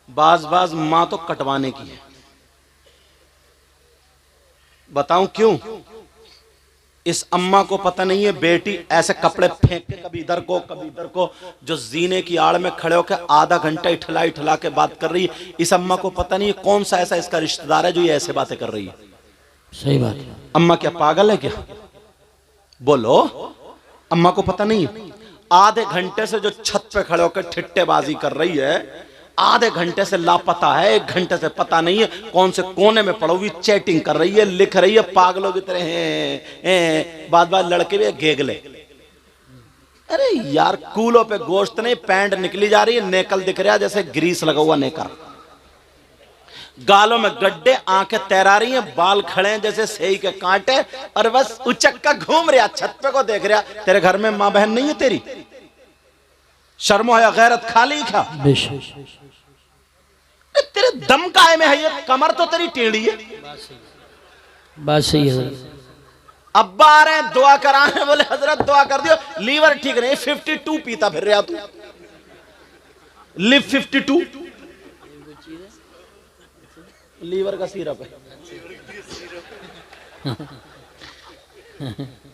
बाज बाज माँ तो कटवाने की है। बताऊं क्यों? इस अम्मा को पता नहीं है बेटी ऐसे कपड़े फेंक के कभी इधर को कभी इधर को, जो जीने की आड़ में खड़े होकर आधा घंटा इठला इठला के बात कर रही है। इस अम्मा को पता नहीं है कौन सा ऐसा इसका रिश्तेदार है जो ये ऐसे बातें कर रही है। सही बात है। अम्मा क्या पागल है क्या? बोलो, अम्मा को पता नहीं है? आधे घंटे से जो छत पे खड़े होकर ठिट्टेबाजी कर रही है, आधे घंटे से लापता है, 1 घंटे से पता नहीं है कौन से कोने में पड़ी हुई चैटिंग कर रही है, लिख रही है पागलों की तरह हैं। बाद बाद लड़के भी गेगले। अरे यार, कूलों पे गोश्त नहीं, पैंट निकली जा रही है, नेकल दिख रहा है जैसे ग्रीस लगा हुआ नेकर, गालों में गड्ढे, आंखें तैरा रही हैं, बाल खड़े हैं जैसे सेई के कांटे, और बस उचक्का घूम रहा, छत पे को देख रहा। तेरे घर में माँ बहन नहीं है तेरी? शर्मो है गैरत खाली क्या? तेरे दम काहे में है ये? कमर तो तेरी टेढ़ी है। बात सही है। अब्बा आ रहे हैं दुआ कराने, बोले हजरत दुआ कर दियो, लीवर ठीक नहीं, 52 पीता फिर रहा तू। लिव 52 लीवर का सिरप है।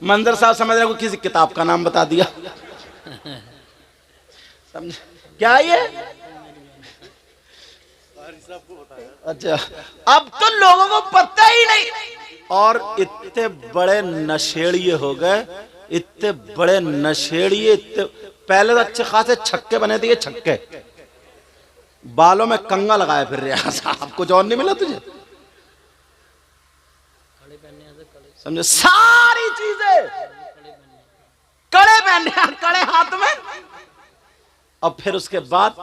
मंजर साहब समझ रहे को किसी किताब का नाम बता दिया। समझ क्या ये? अच्छा, अब तो लोगों को पता ही नहीं। और इतने बड़े नशेड़िए हो गए, इतने बड़े नशेड़िए, इतने पहले तो अच्छे खासे छक्के बने थे, ये छक्के बालों में कंगा लगाए फिर रहा साहब। कुछ और नहीं मिला तुझे? समझे? सारी चीजें कड़े पहने, कड़े हाथ में। अब फिर उसके बाद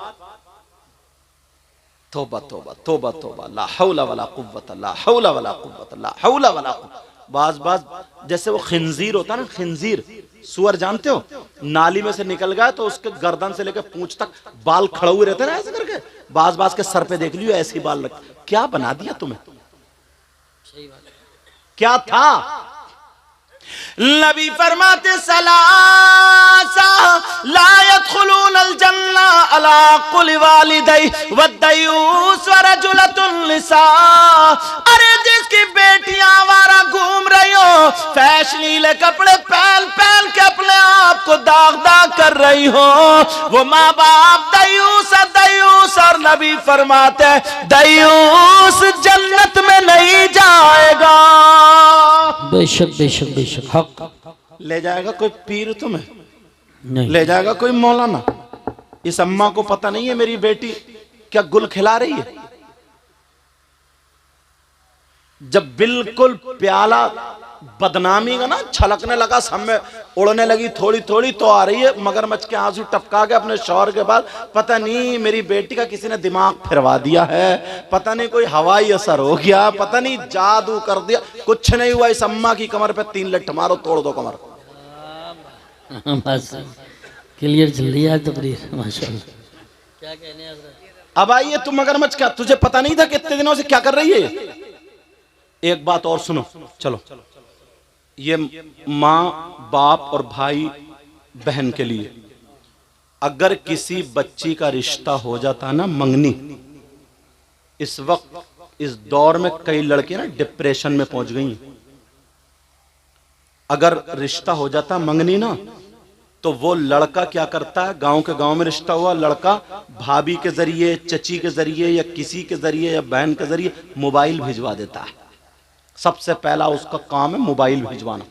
तौबा तौबा तौबा तौबा, ला हौला वला कुव्वत, ला हौला वला कुव्वत, ला हौला वला कुव्वत। बाज बाज जैसे वो खिंजीर होता है ना, खिंजीर सुअर जानते हो, नाली में से निकल गया तो उसके गर्दन से लेकर पूंछ तक बाल खड़े हुए रहते ना ऐसे करके। बाज बाज के सर पे देख लियो ऐसे ही बाल रख। क्या बना दिया तुम्हें? क्या था? नबी फरमाते सलासा ला यदखुलूनल जन्ना अला कुल वालिदै वद्दयूस व रजुलतुन लिसा। अरे जिस जिसकी बेटियां आवारा घूम रही हो, फैशनीले कपड़े पहन पहन के अपने आप को दाग दाग कर रही हो, वो माँ बाप दयूस दयूस। और नबी फरमाते हैं दयूस जन्नत में नहीं जाएगा। बेशक बेशक बेशक हक। ले जाएगा कोई पीर तुम्हें, नहीं ले जाएगा कोई मौलाना। इस अम्मा को पता नहीं है मेरी बेटी क्या गुल खिला रही है। जब बिल्कुल प्याला बदनामी का ना छलकने लगा, सब में उड़ने लगी थोड़ी थोड़ी, तो आ रही है मगरमच्छ के आंसू टपका के अपने शौहर के बाद, पता नहीं मेरी बेटी का किसी ने दिमाग फिरवा दिया है, पता नहीं कोई हवाई असर हो गया, पता नहीं जादू कर दिया, कुछ नहीं हुआ। इस अम्मा की कमर पे 3 लठ मारो, तोड़ दो कमर। बस क्लियर चल रही है तकरीर, माशाल्लाह। क्या कहने हैं हज़रत? अब आइए तुम मगरमच्छ, क्या तुझे पता नहीं था कितने दिनों से क्या कर रही है? एक बात और सुनो, चलो। ये माँ बाप और भाई बहन के लिए, अगर किसी बच्ची का रिश्ता हो जाता ना मंगनी, इस वक्त इस दौर में कई लड़कियां ना डिप्रेशन में पहुंच गई हैं। अगर रिश्ता हो जाता मंगनी ना, तो वो लड़का क्या करता है, गांव के गांव में रिश्ता हुआ, लड़का भाभी के जरिए, चची के जरिए, या किसी के जरिए, या बहन के जरिए मोबाइल भिजवा देता है। सबसे पहला उसका काम है मोबाइल भिजवाना।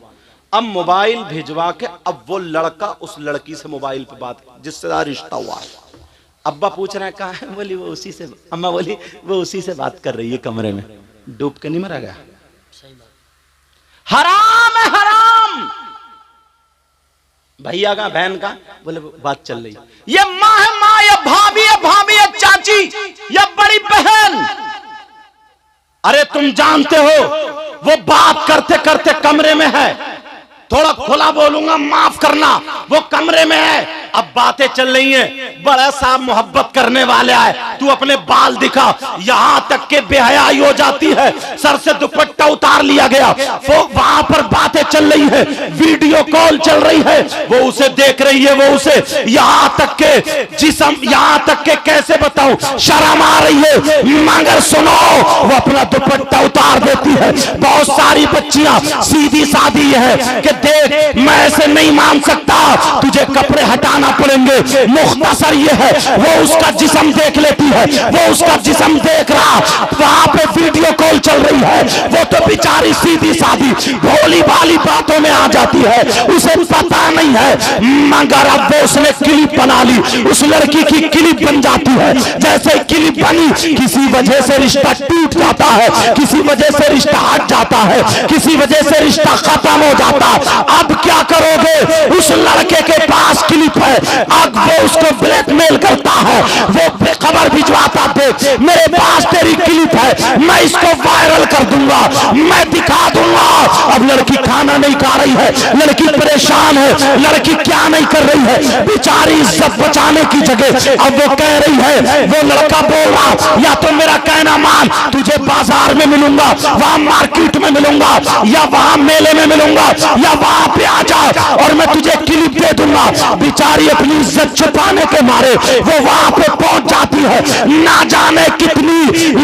अब मोबाइल भिजवा के अब वो लड़का उस लड़की से मोबाइल पे बात, जिससे रिश्ता हुआ है। अब्बा पूछ रहे हैं कहाँ है, बोली वो उसी से, अम्मा बोली वो उसी से बात कर रही है कमरे में। डूब के नहीं मरा गया? हराम है हराम। भैया का बहन का, बोले बात चल रही। ये माँ है माँ, या भाभी है भाभी, या चाची, या बड़ी बहन। अरे तुम जानते हो वो बात करते करते कमरे में है, थोड़ा खुला बोलूंगा माफ करना, वो कमरे में है, अब बातें चल रही हैं, बड़ा साहब मोहब्बत करने वाले आए, तू अपने बाल दिखा, यहां तक के बेहयाई हो जाती है, सर से दुपट्टा उतार लिया गया, वो वहां पर बातें चल रही है, वीडियो कॉल चल रही है, वो उसे देख रही है, वो उसे, यहां तक के जिस्म, यहां तक के कैसे बताऊं, शर्म आ रही है, मगर सुनो वो अपना दुपट्टा उतार देती है। बहुत सारी बच्चियां सीधी सादी है कि देख मैं ऐसे नहीं मान सकता, तुझे कपड़े हटाना पड़ेंगे। मुख्तसर ये है, वो उसका जिस्म देख लेती है, वो उसका जिस्म देख रहा, वहां पे वीडियो कॉल चल रही है, वो तो बेचारी सीधी सादी भोली भाली बातों में आ जाती है, उसे पता नहीं है, मगर अब वो उसने क्लिप बना ली, उस लड़की की क्लिप बन जाती है। जैसे क्लिप बनी, किसी वजह से रिश्ता टूट जाता है, किसी वजह से रिश्ता हट जाता है, किसी वजह से रिश्ता खत्म हो जाता है। अब क्या करोगे? उस लड़के के पास क्लिप है, अब वो उसको ब्लैकमेल करता है, वो खबर भिजवाता, दे मेरे पास तेरी क्लिप है, मैं इसको वायरल कर दूंगा, मैं दिखा दूंगा। अब लड़की खाना नहीं खा रही है, लड़की परेशान है, लड़की क्या नहीं कर रही है, बेचारी इज्जत बचाने की जगह अब वो कह रही है, वो लड़का बोल रहा, या तो मेरा कहना मान, तुझे बाजार में मिलूंगा, वहां मार्केट में मिलूंगा, या वहां मेले में मिलूंगा, या वहां पे आ जा और मैं तुझे क्लिप दे दूंगा। बेचारी अपनी इज्जत छुपाने के मारे वो वहां पे पहुंच जाती है, ना जाने कितनी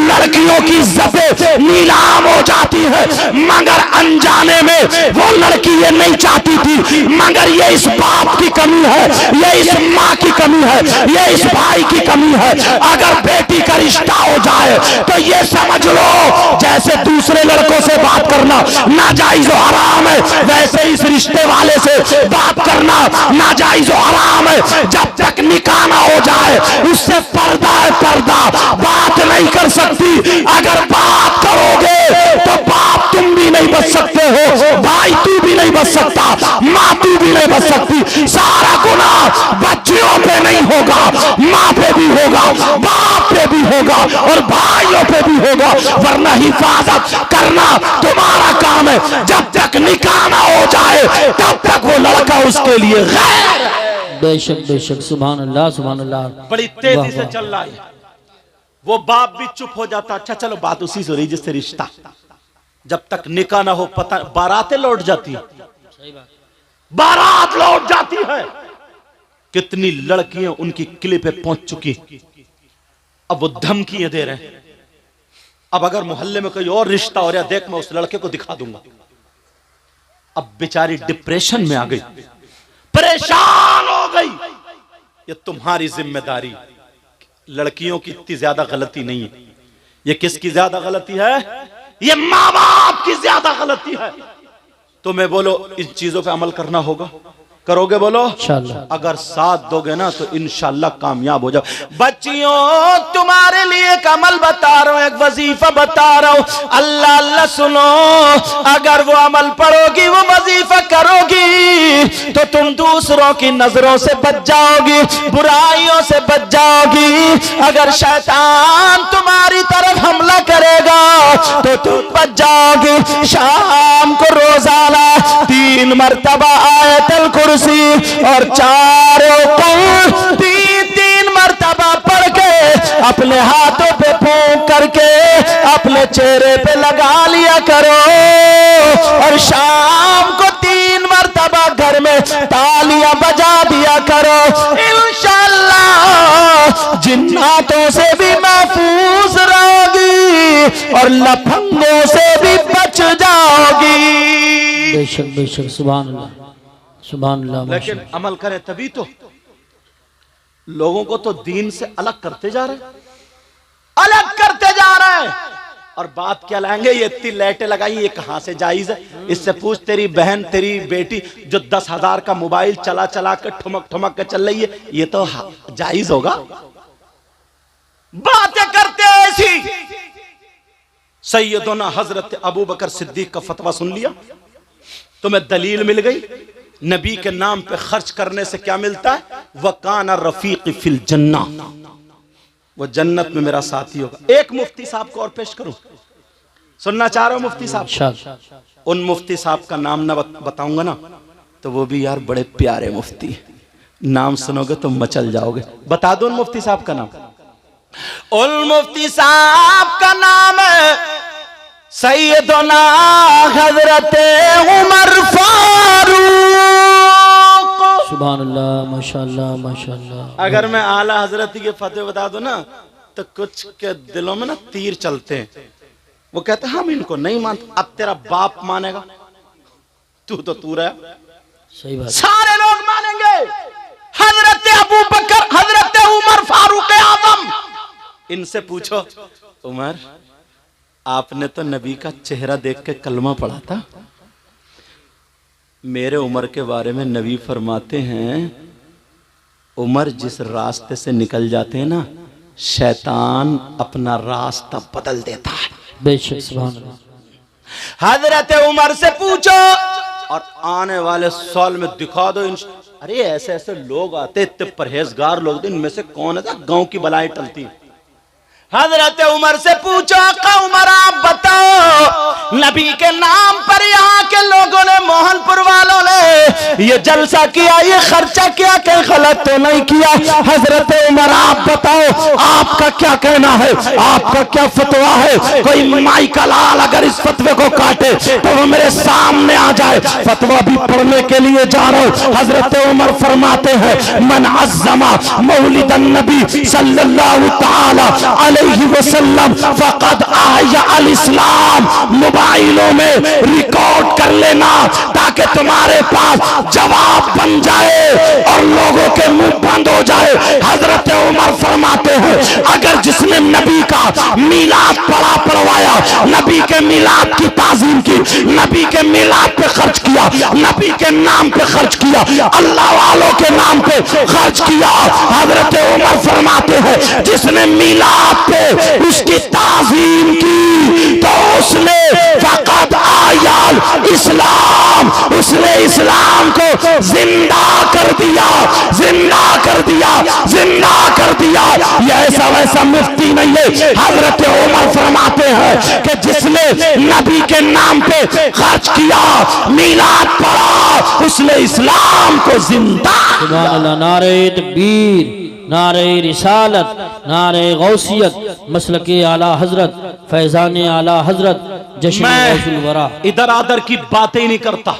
लड़कियों की इज्जतें नीलाम हो जाती है, मगर अनजाने में वो लड़की ये नहीं चाहती थी, मगर ये इस बाप की कमी है, ये इस माँ की कमी है, ये इस भाई की कमी है। अगर बेटी का रिश्ता हो जाए तो ये समझ लो जैसे दूसरे लड़कों से बात करना नाजायज और हराम है, वैसे इस रिश्ते वाले से बात करना नाजायज और हराम है। जब तक निकाह ना हो जाए उससे पर्दा है पर्दा, बात नहीं कर सकती। अगर बात करोगे तो बाप तुम भी नहीं बच सकते हो, भाई तू भी नहीं बच सकता, माँ तू भी नहीं बच सकती। सारा गुनाह बच्चियों पे नहीं होगा, माँ पे भी होगा, बाप पे भी होगा और भाइयों पे भी होगा, वरना हिफाजत करना तुम्हारा काम है। जब तक निकाह ना हो जाए तब तक वो लड़का उसके लिए गैर है। बेशक बेशक, सुभान अल्लाह सुभान अल्लाह। बड़ी तेजी से चल रहा है, वो बाप भी चुप हो जाता, अच्छा चलो बात उसी से हो रही जिससे रिश्ता, जब तक निकाह ना हो पता, बारातें लौट जाती है, बारात लौट जाती है, कितनी लड़कियां उनकी किले पे पहुंच चुकी, अब वो धमकियां दे रहे हैं, अब अगर मोहल्ले में कोई और रिश्ता हो रहा, देख मैं उस लड़के को दिखा दूंगा। अब बेचारी डिप्रेशन में आ गई, परेशान हो गई। ये तुम्हारी जिम्मेदारी। लड़कियों की इतनी ज्यादा गलती नहीं है। ये किसकी ज्यादा गलती है? ये माँ बाप की ज्यादा गलती है। तुम्हें बोलो इन चीजों पे अमल करना होगा, करोगे? बोलो इंशाअल्लाह। अगर साथ दोगे ना तो इंशाअल्लाह कामयाब हो जाओ। बच्चियों तुम्हारे लिए एक अमल बता रहा हूं, एक वजीफा बता रहा हूं। अल्लाह अल्लाह सुनो, अगर वो अमल पढ़ोगी, वो वजीफा करोगी तो तुम दूसरों की नजरों से बच जाओगी, बुराइयों से बच जाओगी। अगर शैतान तुम्हारी तरफ हमला करेगा तो तुम बच जाओगी। शाम को रोजाना 3 मरतबा आयतल कुर्सी और चारों को 3 मरतबा पढ़ के अपने हाथों पे फूंक करके अपने चेहरे पे लगा लिया करो। और शाम को 3 मरतबा घर में तालियां बजा दिया करो। इंशाअल्लाह जिन्नातों से भी महफूज रहोगी और लफंगों से भी बच जाओगी। बेशक बेशक, सुभान अल्लाह सुभान अल्लाह। लेकिन अमल करें तभी तो। लोगों को तो दीन से अलग करते जा रहे, अलग करते जा रहे हैं। और बात क्या लाएंगे? ये इतनी लाइटें लगाई, ये कहां से जायज है? इससे पूछ तेरी बहन, तेरी बेटी जो 10,000 का मोबाइल चला चला के ठुमक ठुमक के चल रही है, ये तो जायज होगा? बातें करते ऐसी। सैयदना हजरत अबू बकर सिद्दीक का फतवा सुन लिया, तुम्हें दलील मिल गई। नबी के नाम पे खर्च करने से क्या मिलता है? वकाना रफीक फिल जन्ना, वो जन्नत में मेरा साथी होगा। एक मुफ्ती साहब को और पेश करूं, सुनना चाह रहा हूं मुफ्ती साहब। उन मुफ्ती साहब का नाम ना बताऊंगा ना तो वो भी यार बड़े प्यारे मुफ्ती, नाम सुनोगे तो मचल जाओगे। बता दो उन मुफ्ती साहब का नाम। उन मुफ्ती साहब का नाम है सैयदना हजरत उमर फारूक। सुभान अल्लाह, माशाअल्लाह माशाअल्लाह। अगर मैं आला हजरत के फतवे बता दूं ना तो कुछ के दिलों में ना तीर चलते हैं। वो कहते हैं हम इनको नहीं मानते। अब तेरा बाप मानेगा? तू तो तू रहा, सही बात। सारे लोग मानेंगे। हजरत अबू बकर, हजरत उमर फारूक आजम, इनसे पूछो उमर आपने तो नबी का चेहरा देख के कलमा पढ़ा था। मेरे उमर के बारे में नबी फरमाते हैं उमर जिस रास्ते से निकल जाते हैं ना, शैतान अपना रास्ता बदल देता है। बेशक, सुभान अल्लाह। हजरत उमर से पूछो और आने वाले साल में दिखा दो। अरे ऐसे ऐसे लोग आते, इतने परहेजगार लोग, इनमें से कौन है गांव की बलाएं टलती है। हजरत उमर से पूछो उमर आप बताओ नबी के नाम पर यहाँ के लोगों ने, मोहनपुर वालों ने ये जलसा किया, ये खर्चा किया, कहीं गलत तो नहीं किया? हजरत उमर आप बताओ आपका क्या कहना है, आपका क्या फतवा है? कोई माई का लाल अगर इस फतवे को काटे तो वो मेरे सामने आ जाए। फतवा भी पढ़ने के लिए जा रहा हूँ। हजरत उमर फरमाते हैं मन अज़्ज़मा मौलिदन नबी सल्लल्लाहु तआला अलैहि वसल्लम फक़द आया अल इस्लाम। मोबाइलों में रिकॉर्ड कर लेना ताकि तुम्हारे पास जवाब बन जाए और लोगों के मुंह बंद हो जाए। हजरत उमर फरमाते हैं अगर जिसने नबी का मिलाद पढ़वाया, नबी के मिलाद की ताज़ीम की, नबी के मिलाद पे खर्च किया, नबी के नाम पे खर्च किया, अल्लाह वालों के नाम पे खर्च किया, हजरत उमर फरमाते हैं जिसने मिलाद पे उसकी ताज़ीम की तो उसने फक़द आयाल इस्लाम, उसने इस्लाम को जिंदा कर दिया, जिंदा कर दिया, जिंदा कर दिया। ये ऐसा वैसा मुफ्ती नहीं है। हजरत उमर फरमाते हैं कि जिसने नबी के नाम पे खर्च किया, मिलाद पढ़ा, उसने इस्लाम को जिंदा। सुभान अल्लाह। नारे तकबीर, नारे रिसालत, नारे गौसियत, मसलके आला हजरत, फैजान आला हजरत, जश्न गौसुल वरा। इधर आदर की बातें ही नहीं करता,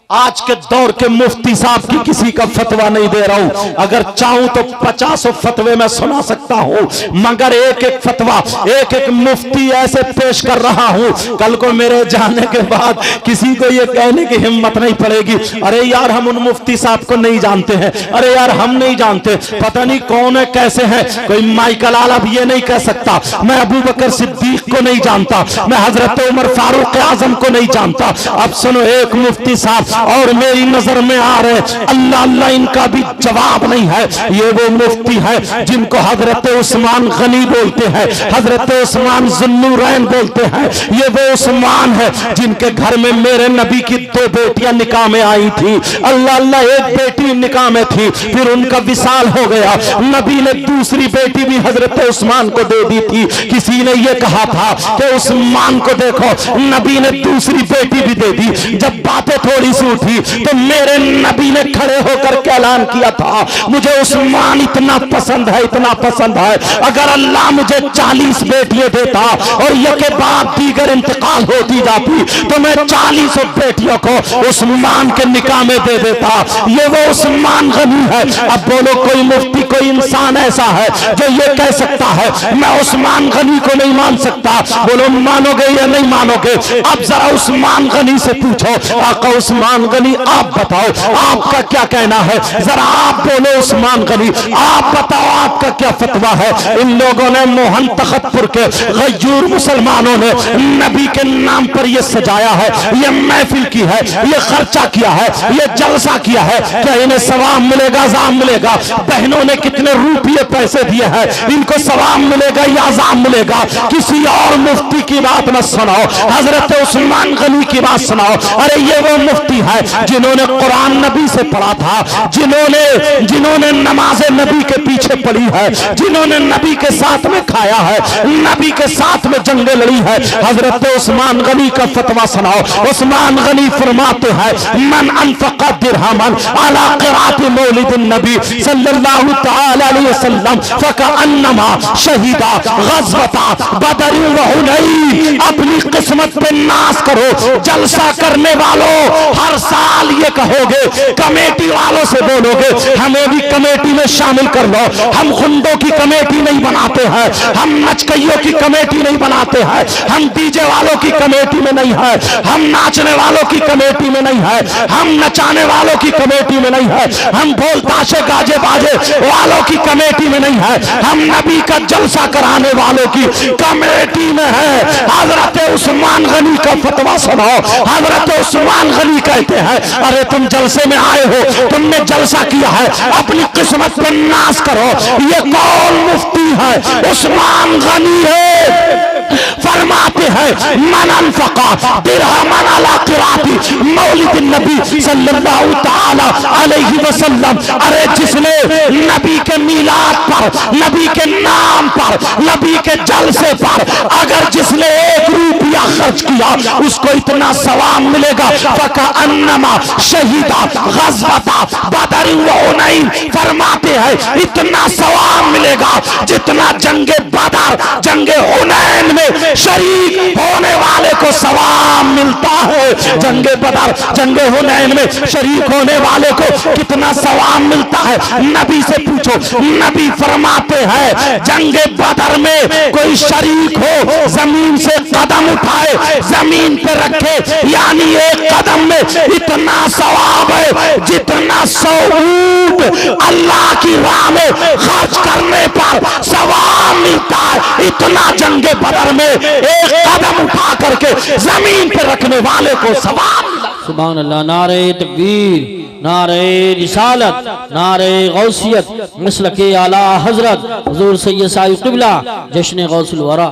आज के दौर के मुफ्ती साहब की किसी का फतवा नहीं दे रहा हूं, अगर चाहूं तो 50 फतवे मैं सुना सकता हूं, मगर एक एक फतवा एक एक मुफ्ती ऐसे पेश कर रहा हूं, कल को मेरे जाने के बाद किसी को ये कहने की हिम्मत नहीं पड़ेगी, अरे यार हम उन मुफ्ती साहब को नहीं जानते हैं, अरे यार हम नहीं जानते, पता नहीं कौन है कैसे है। कोई माइकल आलब ये नहीं कह सकता मैं अबू बकर सिद्दीक को नहीं जानता, मैं हजरत उमर फारूक आजम को नहीं जानता। अब सुनो, एक मुफ्ती साहब और मेरी नजर में आ रहे, अल्लाह अल्लाह इनका भी जवाब नहीं है। ये वो मुफ्ती है जिनको हजरत उस्मान गनी बोलते हैं, हजरत उस्मान जुन्नूरैन बोलते हैं। ये वो उस्मान है जिनके घर में मेरे नबी की 2 बेटियां निकाह में आई थी। अल्लाह अल्लाह, एक बेटी निकाह में थी, फिर उनका विसाल हो गया, नबी ने दूसरी बेटी भी हजरत उस्मान को दे दी थी। किसी ने यह कहा था कि उस्मान को देखो, नबी ने दूसरी बेटी भी दे दी। जब बातें थोड़ी सी उठी तो मेरे नबी ने खड़े होकर के ऐलान किया था, मुझे उस्मान इतना पसंद है, इतना पसंद है, अगर अल्लाह मुझे 40 बेटियां देता और यह के बाद दीगर इंतकाल होती जाती तो मैं 40 बेटियों को उस्मान के निकाह में दे देता। ये वो उस्मान गनी है। अब बोलो, कोई मुफ्ती, कोई इंसान ऐसा है जो ये कह सकता है मैं उस्मान गनी को नहीं मान सकता? बोलो मानोगे या नहीं मानोगे? अब जरा उस्मान गनी से पूछो, आका उस्मान गनी आप बताओ आपका क्या कहना है, जरा आप बोलो उस्मान गनी, आप बताओ आपका क्या फतवा है। इन लोगों ने मोहन तखतपुर के गयूर मुसलमानों ने नबी के नाम पर यह सजाया है, यह महफिल की है, यह खर्चा किया है, यह जलसा किया है, क्या इन्हें सवाब मिलेगा, जाम मिलेगा? बहनों ने कितने रुपये पैसे दिए हैं, इनको सवाब मिलेगा या जाम मिलेगा? किसी और मुफ्ती की बात मत सुनाओ, हजरत उस्मान गनी की बात सुनाओ। अरे ये वो मुफ्ती है जिन्होंने कुरान नबी से पढ़ा था, जिन्होंने नमाज नबी के पीछे पढ़ी है, जिन्होंने नबी के साथ में खाया है, नबी के साथ में जंगे लड़ी है। हजरत उस्मान गनी का फतवा सुनाओ। उस्मान गनी फरमाते हैं, मन अनफक़ा दिरहमन अला क़िराअति मौलिदिन नबी सल्लल्लाहु तआला अलैहि वसल्लम फ़कअन्नमा शहीदा ग़ज़वता बदर व हुनैन। अपनी किस्मत पे नाश करो। जलसा करने वालों, हर साल ये कहोगे, कमेटी वालों से बोलोगे हमें भी कमेटी में शामिल कर लो। हम गुंडों की कमेटी नहीं बनाते हैं, हम नचकइयों की कमेटी नहीं बनाते हैं, हम डीजे वालों की कमेटी में नहीं है, हम नाचने वालों की कमेटी में नहीं है, हम नचाने वालों की कमेटी में नहीं है, हम ढोल ताशे गाजे बाजे वालों की कमेटी में नहीं है, हम नबी का जलसा कराने वालों की कमेटी में है। हजरत उस्मान गनी का फतवा सुनाओ। हजरत उस्मान गनी कहते हैं, अरे तुम जलसे में आए हो, तुमने जलसा किया है, अपनी किस्मत पर नाश करो। ये कौन मुफ्ती है? उस्मान गनी है। फरमाते हैं, मन अनफक़ा दिरहमन अला क़िराअति मौलिदिन नबी सल्लल्लाहु तआला अलैहि वसल्लम। अरे जिसने नबी के मीलाद पर, नबी के नाम पर, नबी के जलसे पर अगर जिसने 1 रुपया खर्च किया, उसको इतना सवाब मिलेगा, फ़कअन्नमा शहीदा ग़ज़वता बदर व हुनैन। फरमाते हैं, इतना सवाब मिलेगा जितना जंगे बदर, जंगे हुनैन में शरीक होने वाले को सवाब मिलता है। जंगे बदर, जंगे हुनैन में शरीक होने वाले को कितना सवाब मिलता है? नबी से पूछो। नबी फरमाते हैं, जंगे बदर में कोई शरीक हो, जमीन से कदम उठाए, जमीन पे रखे, यानी 1 कदम में इतना सवाब है जितना 100 ऊंट अल्लाह की राह में खर्च करने पर सवाब मिलता है। इतना जंगे बदर में 1 कदम उठा करके जमीन पे रखने वाले को सवाब मिला। सुभान अल्लाह। नारे तकबीर, नारे रिसालत, नारे गौसियत, मसलके आला हजरत हुजूर सैयद साहिब क़िबला जश्न गौसुल वरा।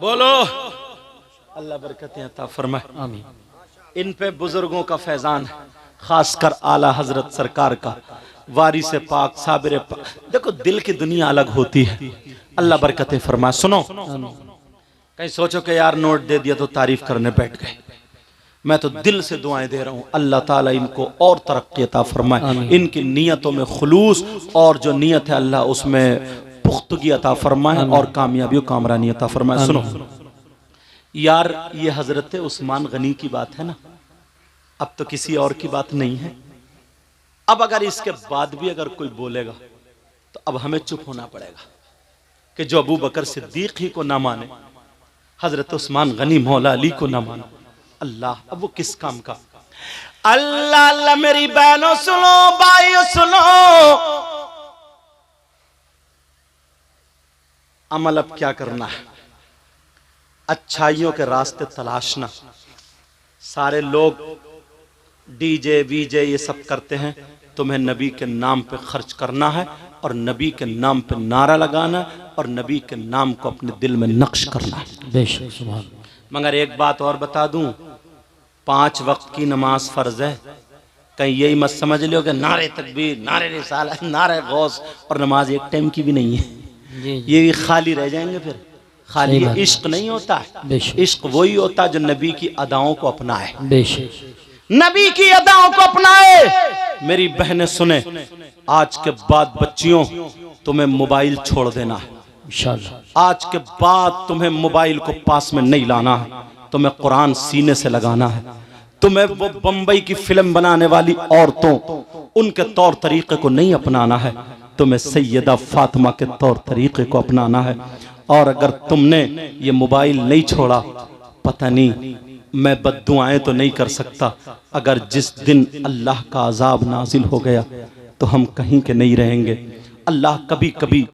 बोलो अल्लाह बरकतें अता फरमाए, आमीन। इन पे बुजुर्गों का फैजान है, खासकर आला हजरत सरकार का, वारिस पाक साबिर पाक। देखो दिल की दुनिया अलग होती है, अल्लाह बरकतें फरमाए। सुनो, कहीं सोचो कि यार नोट दे दिया तो तारीफ करने बैठ गए। मैं तो दिल से दुआएं दे रहा हूं, अल्लाह ताला इनको और तरक्की अता फरमाए, इनकी नीयतों में खुलूस और जो नीयत है अल्लाह उसमें पुख्तगी अता फरमाए और कामयाबी और कामरानी अता फरमाए। सुनो यार, ये हजरत उस्मान गनी की बात है ना, अब तो किसी और की बात नहीं है। अब अगर इसके बाद भी अगर कोई बोलेगा तो अब हमें चुप होना पड़ेगा कि जो अबू बकर सिद्दीक ही को ना माने, हजरत उस्मान गनी मौला अली को ना माने, अल्लाह अब वो किस काम का। अल्लाह अल्लाह मेरी बहनों सुनो, भाइयों सुनो, अमल अब क्या करना है, अच्छाइयों के रास्ते तलाशना। सारे लोग डीजे वीजे ये सब करते हैं, तुम्हें नबी के नाम पे खर्च करना है और नबी के नाम पे नारा लगाना और नबी के नाम को अपने दिल में नक्श करना है। बेशक सुभान। मगर एक बात और बता दूं, 5 वक्त की नमाज फर्ज है। कहीं यही मत समझ लो कि नारे तकबीर, नारे रिसालत, नारे गौस और नमाज एक टाइम की भी नहीं है। ये भी खाली रह जाएंगे फिर। खाली इश्क नहीं होता है, इश्क वही होता है जो नबी की अदाओं को अपनाए, नबी की अदाओं को अपनाए। मेरी बहनें सुने, आज के बाद बच्चियों तुम्हें मोबाइल छोड़ देना है इंशाअल्लाह। आज के बाद तुम्हें मोबाइल को पास में नहीं लाना है, तुम्हें कुरान सीने से लगाना है। तुम्हें वो बंबई की फिल्म बनाने वाली औरतों उनके तौर तरीके को नहीं अपनाना है, तुम्हें सैयदा फातिमा के तौर तरीके को अपनाना है। और अगर तुमने ये मोबाइल नहीं छोड़ा, पता नहीं मैं बद्दुआएं तो नहीं कर सकता, अगर जिस दिन अल्लाह का अजाब नाजिल हो गया तो हम कहीं के नहीं रहेंगे। अल्लाह कभी कभी